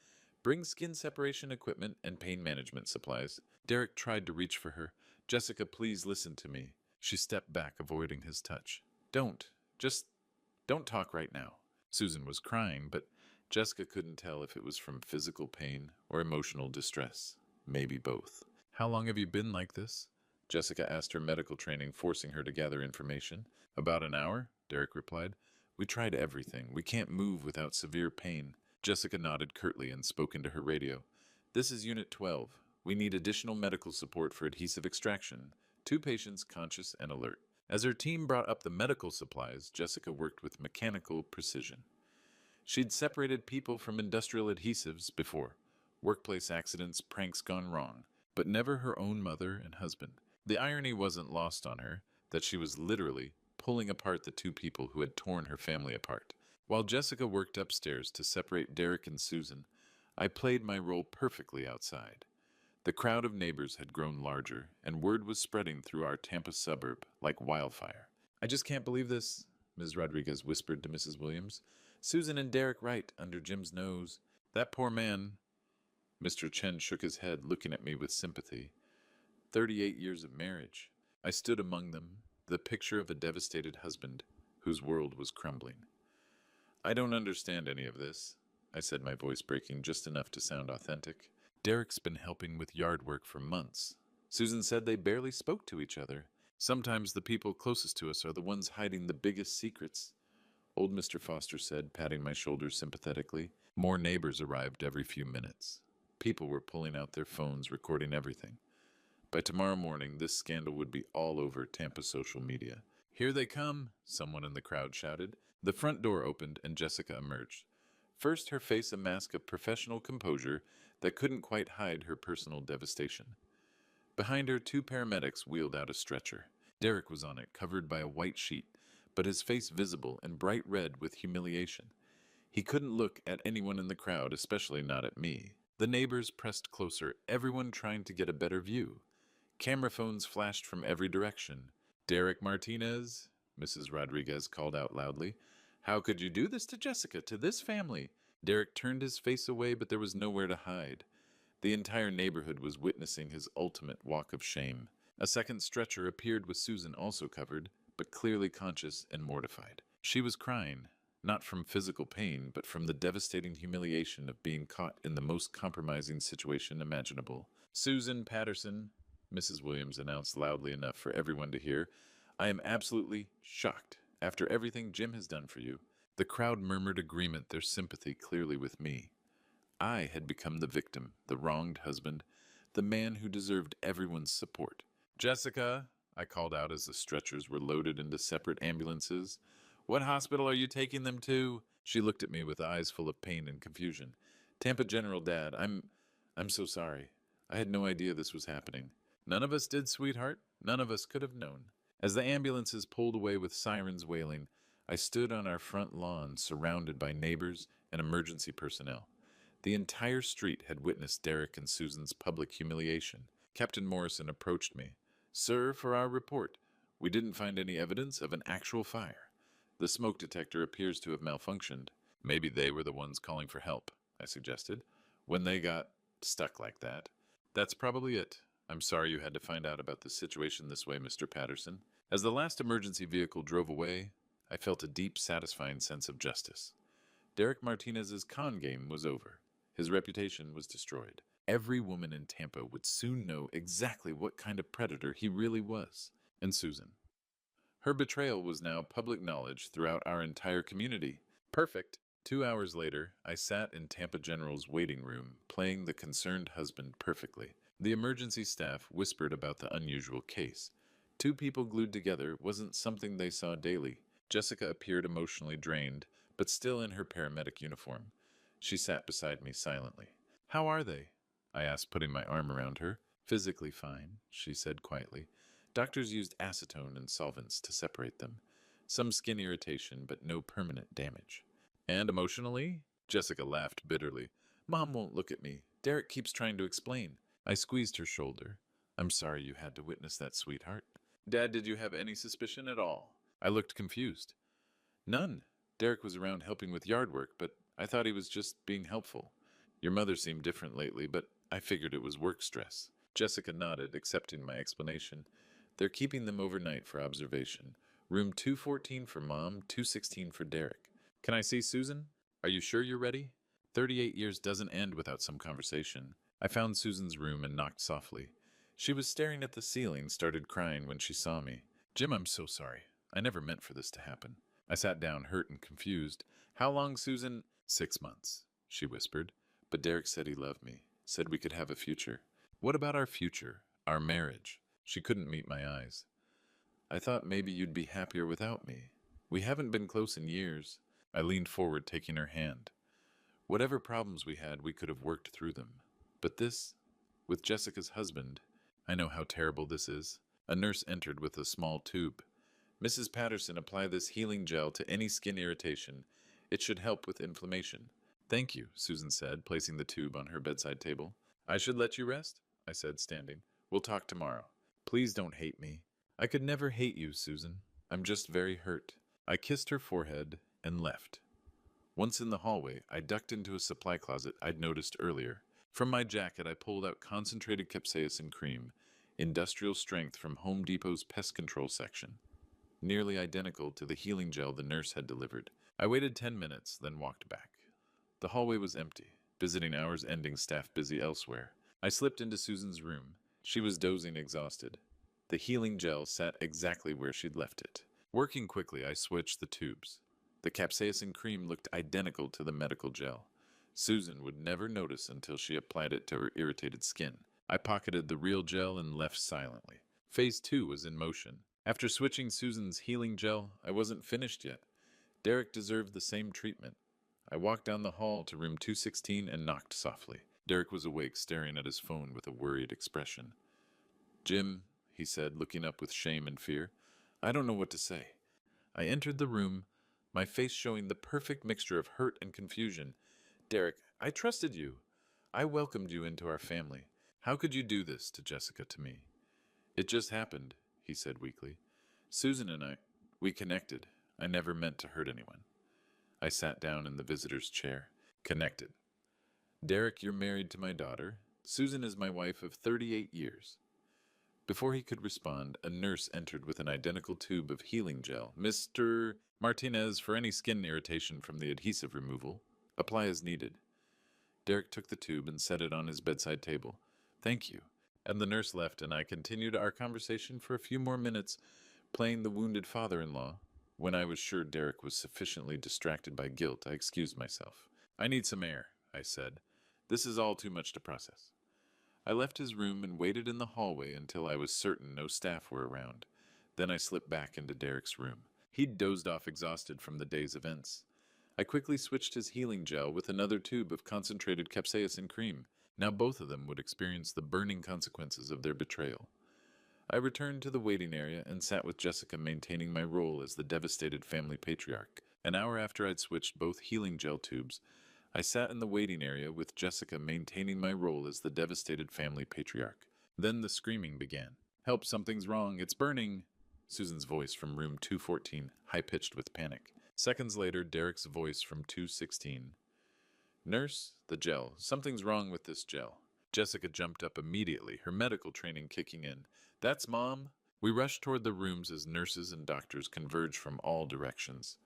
S1: "Bring skin separation equipment and pain management supplies." Derek tried to reach for her. "Jessica, please listen to me." She stepped back, avoiding his touch. Don't talk right now." Susan was crying, but Jessica couldn't tell if it was from physical pain or emotional distress. Maybe both. "How long have you been like this?" Jessica asked, her medical training forcing her to gather information. "About an hour," Derek replied. "We tried everything. We can't move without severe pain." Jessica nodded curtly and spoke into her radio. "This is Unit 12. We need additional medical support for adhesive extraction. 2 patients conscious and alert." As her team brought up the medical supplies, Jessica worked with mechanical precision. She'd separated people from industrial adhesives before. Workplace accidents, pranks gone wrong. But never her own mother and husband. The irony wasn't lost on her that she was literally pulling apart the two people who had torn her family apart. While Jessica worked upstairs to separate Derek and Susan, I played my role perfectly outside. The crowd of neighbors had grown larger, and word was spreading through our Tampa suburb like wildfire. "I just can't believe this," Ms. Rodriguez whispered to Mrs. Williams. "Susan and Derek right under Jim's nose. That poor man." Mr. Chen shook his head, looking at me with sympathy. 38 years of marriage. I stood among them, the picture of a devastated husband whose world was crumbling. "I don't understand any of this," I said, my voice breaking just enough to sound authentic. "Derek's been helping with yard work for months. Susan said they barely spoke to each other. Sometimes the people closest to us are the ones hiding the biggest secrets," old Mr. Foster said, patting my shoulder sympathetically. More neighbors arrived every few minutes. People were pulling out their phones, recording everything. By tomorrow morning, this scandal would be all over Tampa social media. "Here they come," someone in the crowd shouted. The front door opened and Jessica emerged. First, her face a mask of professional composure that couldn't quite hide her personal devastation. Behind her, two paramedics wheeled out a stretcher. Derek was on it, covered by a white sheet, but his face visible and bright red with humiliation. He couldn't look at anyone in the crowd, especially not at me. The neighbors pressed closer, everyone trying to get a better view. Camera phones flashed from every direction. "Derek Martinez," Mrs. Rodriguez called out loudly. "How could you do this to Jessica, to this family?" Derek turned his face away, but there was nowhere to hide. The entire neighborhood was witnessing his ultimate walk of shame. A second stretcher appeared with Susan also covered, but clearly conscious and mortified. She was crying, not from physical pain, but from the devastating humiliation of being caught in the most compromising situation imaginable. "Susan Patterson," Mrs. Williams announced loudly enough for everyone to hear, "I am absolutely shocked after everything Jim has done for you." The crowd murmured agreement, their sympathy clearly with me. I had become the victim, the wronged husband, the man who deserved everyone's support. "Jessica," I called out as the stretchers were loaded into separate ambulances. "What hospital are you taking them to?" She looked at me with eyes full of pain and confusion. "Tampa General, Dad. I'm so sorry. I had no idea this was happening." "None of us did, sweetheart. None of us could have known." As the ambulances pulled away with sirens wailing, I stood on our front lawn, surrounded by neighbors and emergency personnel. The entire street had witnessed Derek and Susan's public humiliation. Captain Morrison approached me. "Sir, for our report, we didn't find any evidence of an actual fire. The smoke detector appears to have malfunctioned." "Maybe they were the ones calling for help," I suggested, "when they got stuck like that." "That's probably it. I'm sorry you had to find out about the situation this way, Mr. Patterson." As the last emergency vehicle drove away, I felt a deep, satisfying sense of justice. Derek Martinez's con game was over. His reputation was destroyed. Every woman in Tampa would soon know exactly what kind of predator he really was. And Susan. Her betrayal was now public knowledge throughout our entire community. Perfect. 2 hours later, I sat in Tampa General's waiting room, playing the concerned husband perfectly. The emergency staff whispered about the unusual case. Two people glued together wasn't something they saw daily. Jessica appeared emotionally drained, but still in her paramedic uniform. She sat beside me silently. "How are they?" I asked, putting my arm around her. "Physically fine," she said quietly. "Doctors used acetone and solvents to separate them. Some skin irritation, but no permanent damage." "And emotionally?" Jessica laughed bitterly. "Mom won't look at me. Derek keeps trying to explain." I squeezed her shoulder. "I'm sorry you had to witness that, sweetheart." "Dad, did you have any suspicion at all?" I looked confused. "None. Derek was around helping with yard work, but I thought he was just being helpful. Your mother seemed different lately, but I figured it was work stress." Jessica nodded, accepting my explanation. "They're keeping them overnight for observation. Room 214 for Mom, 216 for Derek. Can I see Susan? Are you sure you're ready?" 38 years doesn't end without some conversation. I found Susan's room and knocked softly. She was staring at the ceiling, started crying when she saw me. "Jim, I'm so sorry. I never meant for this to happen." I sat down, hurt and confused. "How long, Susan?" 6 months, she whispered. "But Derek said he loved me, said we could have a future." "What about our future, our marriage?" She couldn't meet my eyes. "I thought maybe you'd be happier without me. We haven't been close in years." I leaned forward, taking her hand. "Whatever problems we had, we could have worked through them. But this, with Jessica's husband, I know how terrible this is. A nurse entered with a small tube. "Mrs. Patterson, apply this healing gel to any skin irritation. It should help with inflammation." "Thank you," Susan said, placing the tube on her bedside table. "I should let you rest," I said, standing. "We'll talk tomorrow." "Please don't hate me." "I could never hate you, Susan. I'm just very hurt." I kissed her forehead and left. Once in the hallway, I ducked into a supply closet I'd noticed earlier. From my jacket, I pulled out concentrated capsaicin cream, industrial strength from Home Depot's pest control section, nearly identical to the healing gel the nurse had delivered. I waited 10 minutes, then walked back. The hallway was empty, visiting hours ending, staff busy elsewhere. I slipped into Susan's room. She was dozing, exhausted. The healing gel sat exactly where she'd left it. Working quickly, I switched the tubes. The capsaicin cream looked identical to the medical gel. Susan would never notice until she applied it to her irritated skin. I pocketed the real gel and left silently. Phase 2 was in motion. After switching Susan's healing gel, I wasn't finished yet. Derek deserved the same treatment. I walked down the hall to room 216 and knocked softly. Derek was awake, staring at his phone with a worried expression. "Jim," he said, looking up with shame and fear. I don't know what to say. I entered the room, my face showing the perfect mixture of hurt and confusion. "Derek, I trusted you. I welcomed you into our family. How could you do this to Jessica, to me?" "It just happened," he said weakly. "Susan and we connected. I never meant to hurt anyone." I sat down in the visitor's chair. "Connected. Derek, you're married to my daughter. Susan is my wife of 38 years. Before he could respond, a nurse entered with an identical tube of healing gel. "Mr. Martinez, for any skin irritation from the adhesive removal, apply as needed." Derek took the tube and set it on his bedside table. "Thank you." And the nurse left, and I continued our conversation for a few more minutes, playing the wounded father-in-law. When I was sure Derek was sufficiently distracted by guilt, I excused myself. "I need some air," I said. "This is all too much to process." I left his room and waited in the hallway until I was certain no staff were around. Then I slipped back into Derek's room. He'd dozed off, exhausted from the day's events. I quickly switched his healing gel with another tube of concentrated capsaicin cream. Now both of them would experience the burning consequences of their betrayal. I returned to the waiting area and sat with Jessica, maintaining my role as the devastated family patriarch. An hour after I'd switched both healing gel tubes, I sat in the waiting area with Jessica, maintaining my role as the devastated family patriarch. Then the screaming began. "Help, something's wrong, it's burning!" Susan's voice from room 214, high-pitched with panic. Seconds later, Derek's voice from 216. "Nurse, the gel. Something's wrong with this gel." Jessica jumped up immediately, her medical training kicking in. "That's Mom!" We rushed toward the rooms as nurses and doctors converged from all directions.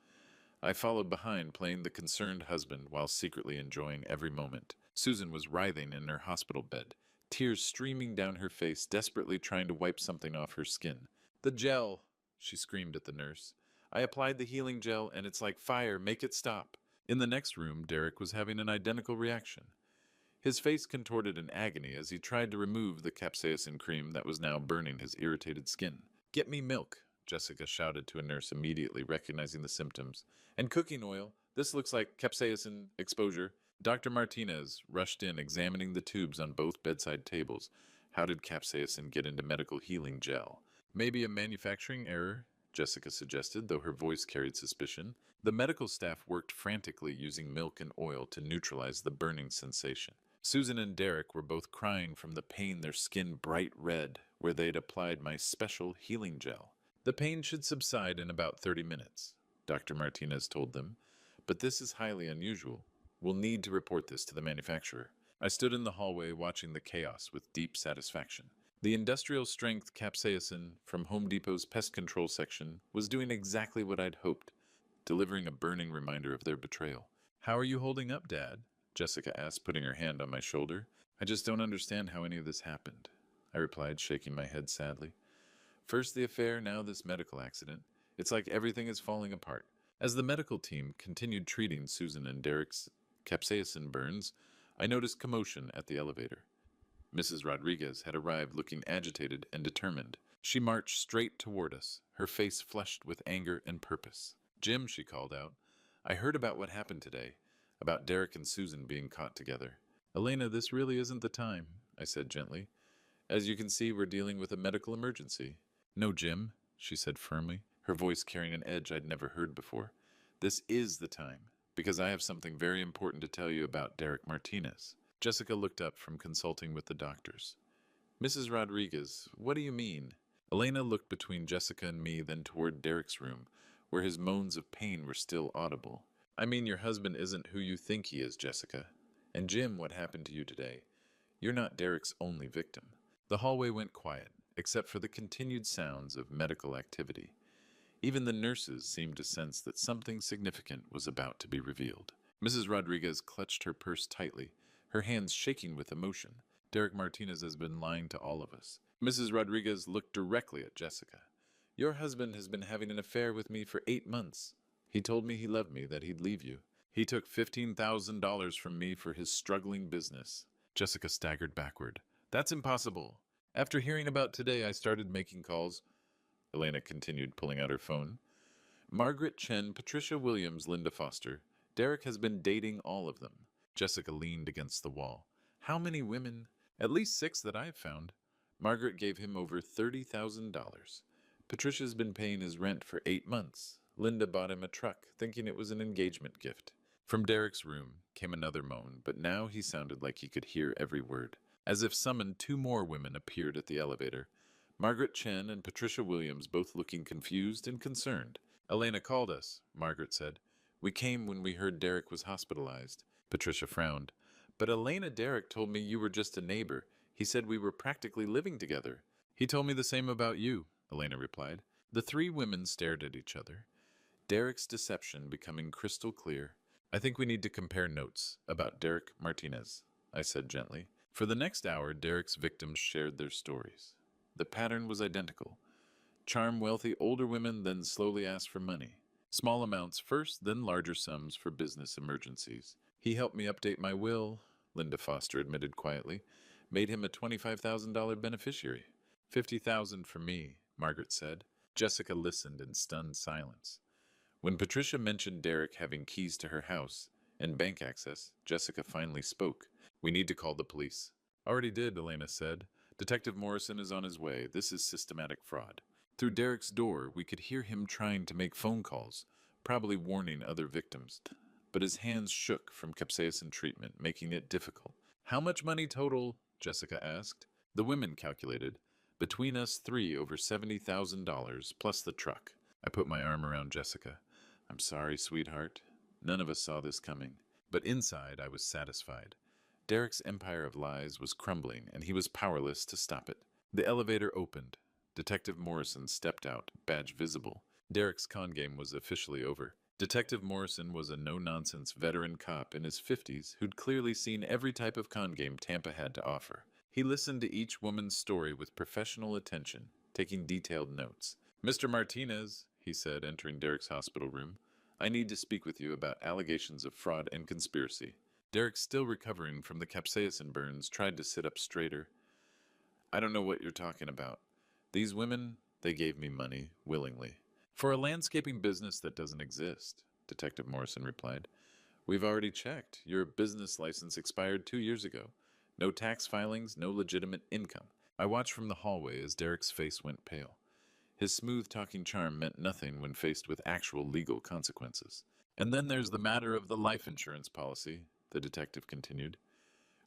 S1: I followed behind, playing the concerned husband while secretly enjoying every moment. Susan was writhing in her hospital bed, tears streaming down her face, desperately trying to wipe something off her skin. "The gel!" she screamed at the nurse. "I applied the healing gel, and it's like fire. Make it stop." In the next room, Derek was having an identical reaction. His face contorted in agony as he tried to remove the capsaicin cream that was now burning his irritated skin. "Get me milk," Jessica shouted to a nurse, immediately recognizing the symptoms. "And cooking oil. This looks like capsaicin exposure." Dr. Martinez rushed in, examining the tubes on both bedside tables. How did capsaicin get into medical healing gel? "Maybe a manufacturing error," Jessica suggested, though her voice carried suspicion. The medical staff worked frantically, using milk and oil to neutralize the burning sensation. Susan and Derek were both crying from the pain, their skin bright red, where they'd applied my special healing gel. "The pain should subside in about 30 minutes, Dr. Martinez told them, "but this is highly unusual. We'll need to report this to the manufacturer." I stood in the hallway watching the chaos with deep satisfaction. The industrial-strength capsaicin from Home Depot's pest control section was doing exactly what I'd hoped, delivering a burning reminder of their betrayal. "How are you holding up, Dad?" Jessica asked, putting her hand on my shoulder. "I just don't understand how any of this happened," I replied, shaking my head sadly. "First the affair, now this medical accident. It's like everything is falling apart." As the medical team continued treating Susan and Derek's capsaicin burns, I noticed commotion at the elevator. Mrs. Rodriguez had arrived, looking agitated and determined. She marched straight toward us, her face flushed with anger and purpose. "Jim," she called out, "I heard about what happened today, about Derek and Susan being caught together." "Elena, this really isn't the time," I said gently. "As you can see, we're dealing with a medical emergency. No, Jim, she said firmly, her voice carrying an edge I'd never heard before. This is the time, because I have something very important to tell you about Derek Martinez. Jessica looked up from consulting with the doctors. Mrs. Rodriguez, what do you mean? Elena looked between Jessica and me, then toward Derek's room, where his moans of pain were still audible. I mean, your husband isn't who you think he is, Jessica. And Jim, what happened to you today? You're not Derek's only victim. The hallway went quiet, except for the continued sounds of medical activity. Even the nurses seemed to sense that something significant was about to be revealed. Mrs. Rodriguez clutched her purse tightly, her hands shaking with emotion. Derek Martinez has been lying to all of us. Mrs. Rodriguez looked directly at Jessica. Your husband has been having an affair with me for 8 months. He told me he loved me, that he'd leave you. He took $15,000 from me for his struggling business. Jessica staggered backward. That's impossible. After hearing about today, I started making calls. Elena continued, pulling out her phone. Margaret Chen, Patricia Williams, Linda Foster. Derek has been dating all of them. Jessica leaned against the wall. How many women? At least 6 that I've found. Margaret gave him over $30,000. Patricia's been paying his rent for 8 months. Linda bought him a truck, thinking it was an engagement gift. From Derek's room came another moan, but now he sounded like he could hear every word. As if summoned, 2 more women appeared at the elevator. Margaret Chen and Patricia Williams, both looking confused and concerned. Elena called us, Margaret said. We came when we heard Derek was hospitalized. Patricia frowned. But Elena, Derek told me you were just a neighbor. He said we were practically living together. He told me the same about you, Elena replied. The 3 women stared at each other, Derek's deception becoming crystal clear. I think we need to compare notes about Derek Martinez, I said gently. For the next hour, Derek's victims shared their stories. The pattern was identical. Charm wealthy older women, then slowly ask for money. Small amounts first, then larger sums for business emergencies. He helped me update my will, Linda Foster admitted quietly. Made him a $25,000 beneficiary. $50,000 for me, Margaret said. Jessica listened in stunned silence. When Patricia mentioned Derek having keys to her house and bank access, Jessica finally spoke. We need to call the police. Already did, Elena said. Detective Morrison is on his way. This is systematic fraud. Through Derek's door, we could hear him trying to make phone calls, probably warning other victims. But his hands shook from capsaicin treatment, making it difficult. How much money total? Jessica asked. The women calculated. Between us 3, over $70,000, plus the truck. I put my arm around Jessica. I'm sorry, sweetheart. None of us saw this coming. But inside, I was satisfied. Derek's empire of lies was crumbling, and he was powerless to stop it. The elevator opened. Detective Morrison stepped out, badge visible. Derek's con game was officially over. Detective Morrison was a no-nonsense veteran cop in his 50s who'd clearly seen every type of con game Tampa had to offer. He listened to each woman's story with professional attention, taking detailed notes. Mr. Martinez, he said, entering Derek's hospital room, I need to speak with you about allegations of fraud and conspiracy. Derek, still recovering from the capsaicin burns, tried to sit up straighter. I don't know what you're talking about. These women, they gave me money, willingly. For a landscaping business that doesn't exist, Detective Morrison replied. We've already checked. Your business license expired 2 years ago. No tax filings, no legitimate income. I watched from the hallway as Derek's face went pale. His smooth-talking charm meant nothing when faced with actual legal consequences. And then there's the matter of the life insurance policy, the detective continued.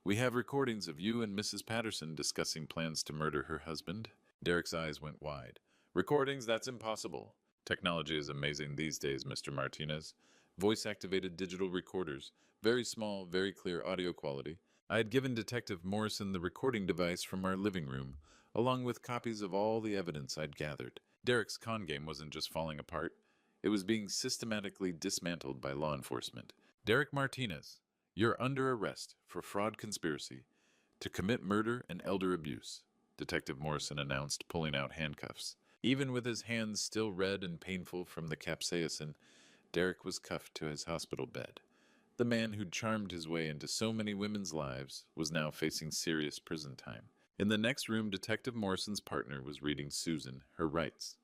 S1: We have recordings of you and Mrs. Patterson discussing plans to murder her husband. Derek's eyes went wide. Recordings? That's impossible. Technology is amazing these days, Mr. Martinez. Voice-activated digital recorders. Very small, very clear audio quality. I had given Detective Morrison the recording device from our living room, along with copies of all the evidence I'd gathered. Derek's con game wasn't just falling apart. It was being systematically dismantled by law enforcement. Derek Martinez, you're under arrest for fraud conspiracy to commit murder and elder abuse, Detective Morrison announced, pulling out handcuffs. Even with his hands still red and painful from the capsaicin, Derek was cuffed to his hospital bed. The man who'd charmed his way into so many women's lives was now facing serious prison time. In the next room, Detective Morrison's partner was reading Susan her rights.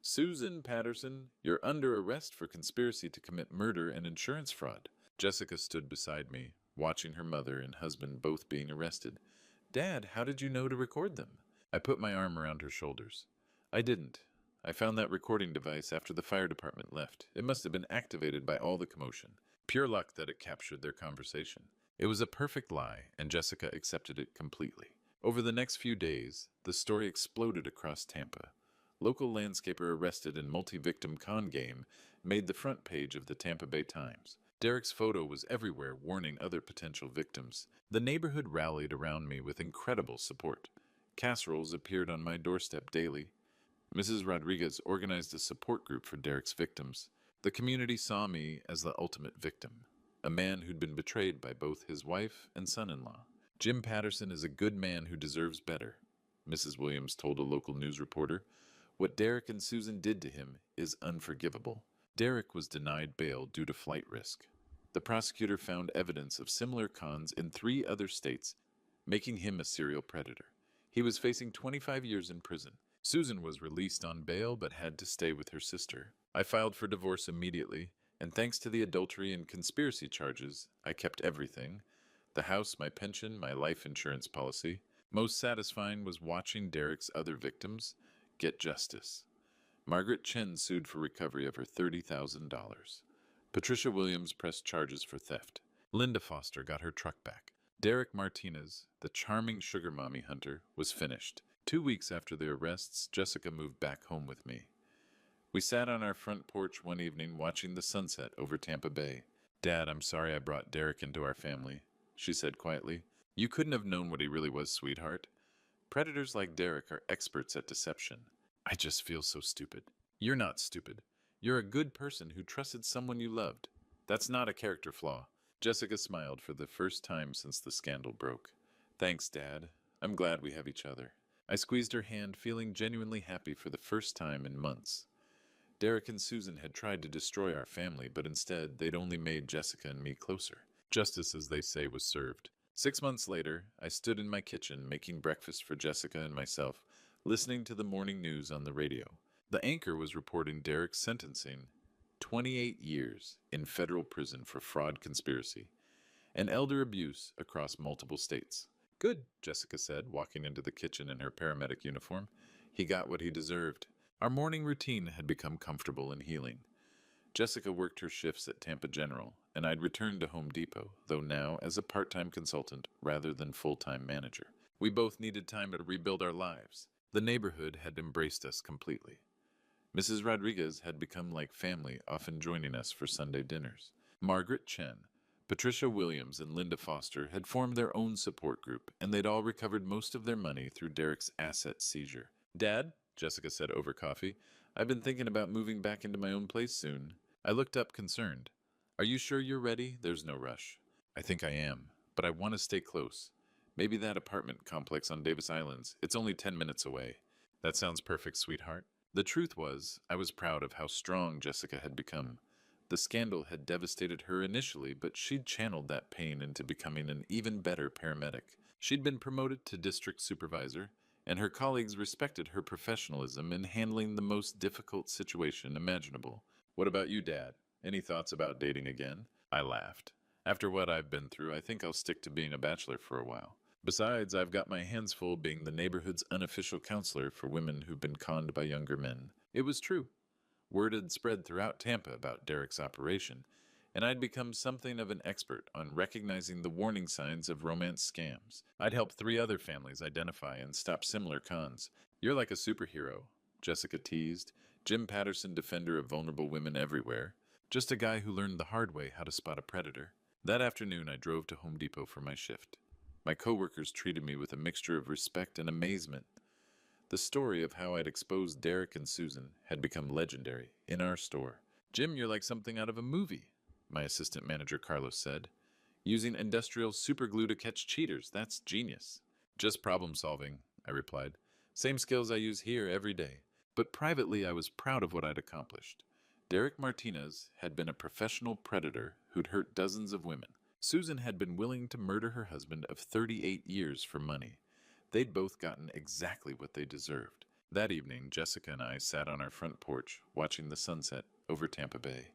S1: Susan Patterson, you're under arrest for conspiracy to commit murder and insurance fraud. Jessica stood beside me, watching her mother and husband both being arrested. Dad, how did you know to record them? I put my arm around her shoulders. I didn't. I found that recording device after the fire department left. It must have been activated by all the commotion. Pure luck that it captured their conversation. It was a perfect lie, and Jessica accepted it completely. Over the next few days, the story exploded across Tampa. Local landscaper arrested in multi-victim con game made the front page of the Tampa Bay Times. Derek's photo was everywhere, warning other potential victims. The neighborhood rallied around me with incredible support. Casseroles appeared on my doorstep daily. Mrs. Rodriguez organized a support group for Derek's victims. The community saw me as the ultimate victim, a man who'd been betrayed by both his wife and son-in-law. Jim Patterson is a good man who deserves better, Mrs. Williams told a local news reporter. What Derek and Susan did to him is unforgivable. Derek was denied bail due to flight risk. The prosecutor found evidence of similar cons in 3 other states, making him a serial predator. He was facing 25 years in prison. Susan was released on bail but had to stay with her sister. I filed for divorce immediately, and thanks to the adultery and conspiracy charges, I kept everything: the house, my pension, my life insurance policy. Most satisfying was watching Derek's other victims get justice. Margaret Chen sued for recovery of her $30,000. Patricia Williams pressed charges for theft. Linda Foster got her truck back. Derek Martinez, the charming sugar mommy hunter, was finished. 2 weeks after the arrests, Jessica moved back home with me. We sat on our front porch one evening watching the sunset over Tampa Bay. "Dad, I'm sorry I brought Derek into our family," she said quietly. "You couldn't have known what he really was, sweetheart. Predators like Derek are experts at deception. I just feel so stupid." "You're not stupid. You're a good person who trusted someone you loved. That's not a character flaw." Jessica smiled for the first time since the scandal broke. "Thanks, Dad. I'm glad we have each other." I squeezed her hand, feeling genuinely happy for the first time in months. Derek and Susan had tried to destroy our family, but instead they'd only made Jessica and me closer. Justice, as they say, was served. 6 months later, I stood in my kitchen making breakfast for Jessica and myself, listening to the morning news on the radio. The anchor was reporting Derek's sentencing: 28 years in federal prison for fraud conspiracy and elder abuse across multiple states. "Good," Jessica said, walking into the kitchen in her paramedic uniform. He got what he deserved. Our morning routine had become comfortable and healing. Jessica worked her shifts at Tampa General, and I'd returned to Home Depot, though now as a part-time consultant rather than full-time manager. We both needed time to rebuild our lives. The neighborhood had embraced us completely. Mrs. Rodriguez had become like family, often joining us for Sunday dinners. Margaret Chen, Patricia Williams, and Linda Foster had formed their own support group, and they'd all recovered most of their money through Derek's asset seizure. "Dad," Jessica said over coffee, "I've been thinking about moving back into my own place soon." I looked up concerned. "Are you sure you're ready? There's no rush." "I think I am, but I want to stay close. Maybe that apartment complex on Davis Islands. It's only 10 minutes away." "That sounds perfect, sweetheart." The truth was, I was proud of how strong Jessica had become. The scandal had devastated her initially, but she'd channeled that pain into becoming an even better paramedic. She'd been promoted to district supervisor, and her colleagues respected her professionalism in handling the most difficult situation imaginable. "What about you, Dad? Any thoughts about dating again?" I laughed. "After what I've been through, I think I'll stick to being a bachelor for a while. Besides, I've got my hands full being the neighborhood's unofficial counselor for women who've been conned by younger men." It was true. Word had spread throughout Tampa about Derek's operation, and I'd become something of an expert on recognizing the warning signs of romance scams. I'd helped 3 other families identify and stop similar cons. "You're like a superhero," Jessica teased. "Jim Patterson, defender of vulnerable women everywhere. Just a guy who learned the hard way how to spot a predator." That afternoon, I drove to Home Depot for my shift. My coworkers treated me with a mixture of respect and amazement. The story of how I'd exposed Derek and Susan had become legendary in our store. "Jim, you're like something out of a movie," my assistant manager Carlos said. "Using industrial superglue to catch cheaters, that's genius." "Just problem solving," I replied. "Same skills I use here every day." But privately, I was proud of what I'd accomplished. Derek Martinez had been a professional predator who'd hurt dozens of women. Susan had been willing to murder her husband of 38 years for money. They'd both gotten exactly what they deserved. That evening, Jessica and I sat on our front porch, watching the sunset over Tampa Bay.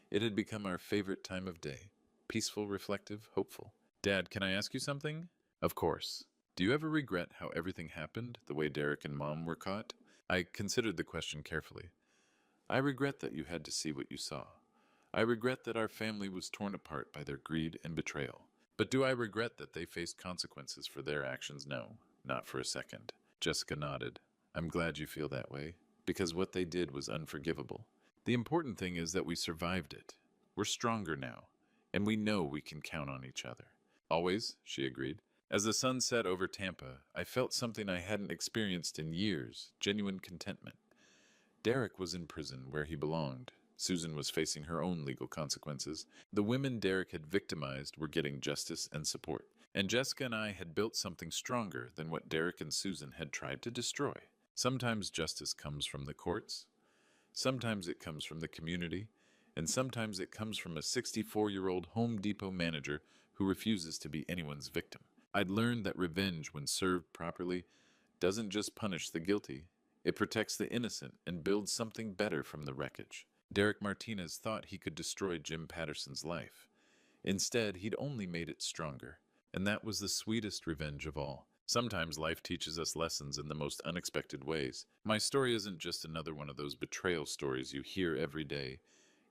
S1: It had become our favorite time of day. Peaceful, reflective, hopeful. "Dad, can I ask you something?" "Of course. Do you ever regret how everything happened, the way Derek and Mom were caught?" I considered the question carefully. I regret that you had to see what you saw. I regret that our family was torn apart by their greed and betrayal. But do I regret that they faced consequences for their actions? No, not for a second. Jessica nodded. I'm glad you feel that way, because what they did was unforgivable. The important thing is that we survived it. We're stronger now, and we know we can count on each other. Always, she agreed. As the sun set over Tampa, I felt something I hadn't experienced in years, genuine contentment. Derek was in prison where he belonged. Susan was facing her own legal consequences. The women Derek had victimized were getting justice and support. And Jessica and I had built something stronger than what Derek and Susan had tried to destroy. Sometimes justice comes from the courts, sometimes it comes from the community, and sometimes it comes from a 64-year-old Home Depot manager who refuses to be anyone's victim. I'd learned that revenge, when served properly, doesn't just punish the guilty, it protects the innocent and builds something better from the wreckage. Derek Martinez thought he could destroy Jim Patterson's life. Instead, he'd only made it stronger. And that was the sweetest revenge of all. Sometimes life teaches us lessons in the most unexpected ways. My story isn't just another one of those betrayal stories you hear every day.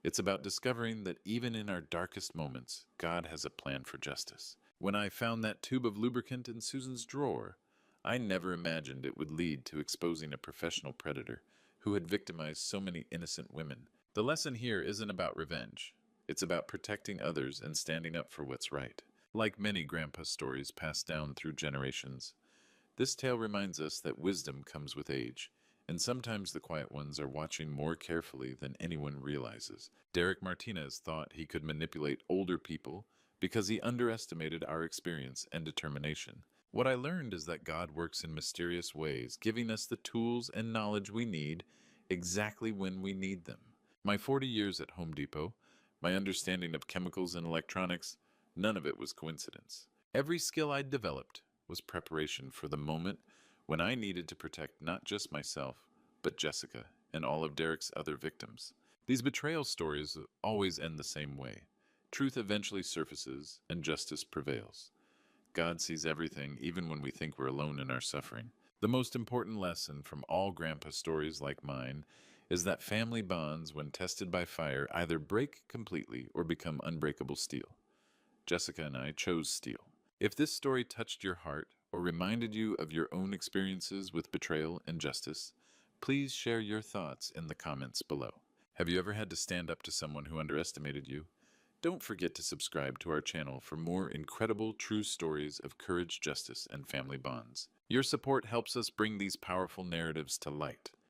S1: It's about discovering that even in our darkest moments, God has a plan for justice. When I found that tube of lubricant in Susan's drawer, I never imagined it would lead to exposing a professional predator who had victimized so many innocent women. The lesson here isn't about revenge. It's about protecting others and standing up for what's right. Like many grandpa stories passed down through generations, this tale reminds us that wisdom comes with age, and sometimes the quiet ones are watching more carefully than anyone realizes. Derek Martinez thought he could manipulate older people because he underestimated our experience and determination. What I learned is that God works in mysterious ways, giving us the tools and knowledge we need exactly when we need them. My 40 years at Home Depot, my understanding of chemicals and electronics, none of it was coincidence. Every skill I'd developed was preparation for the moment when I needed to protect not just myself, but Jessica and all of Derek's other victims. These betrayal stories always end the same way. Truth eventually surfaces and justice prevails. God sees everything, even when we think we're alone in our suffering. The most important lesson from all grandpa stories like mine is that family bonds, when tested by fire, either break completely or become unbreakable steel. Jessica and I chose steel. If this story touched your heart or reminded you of your own experiences with betrayal and justice, please share your thoughts in the comments below. Have you ever had to stand up to someone who underestimated you? Don't forget to subscribe to our channel for more incredible true stories of courage, justice, and family bonds. Your support helps us bring these powerful narratives to light.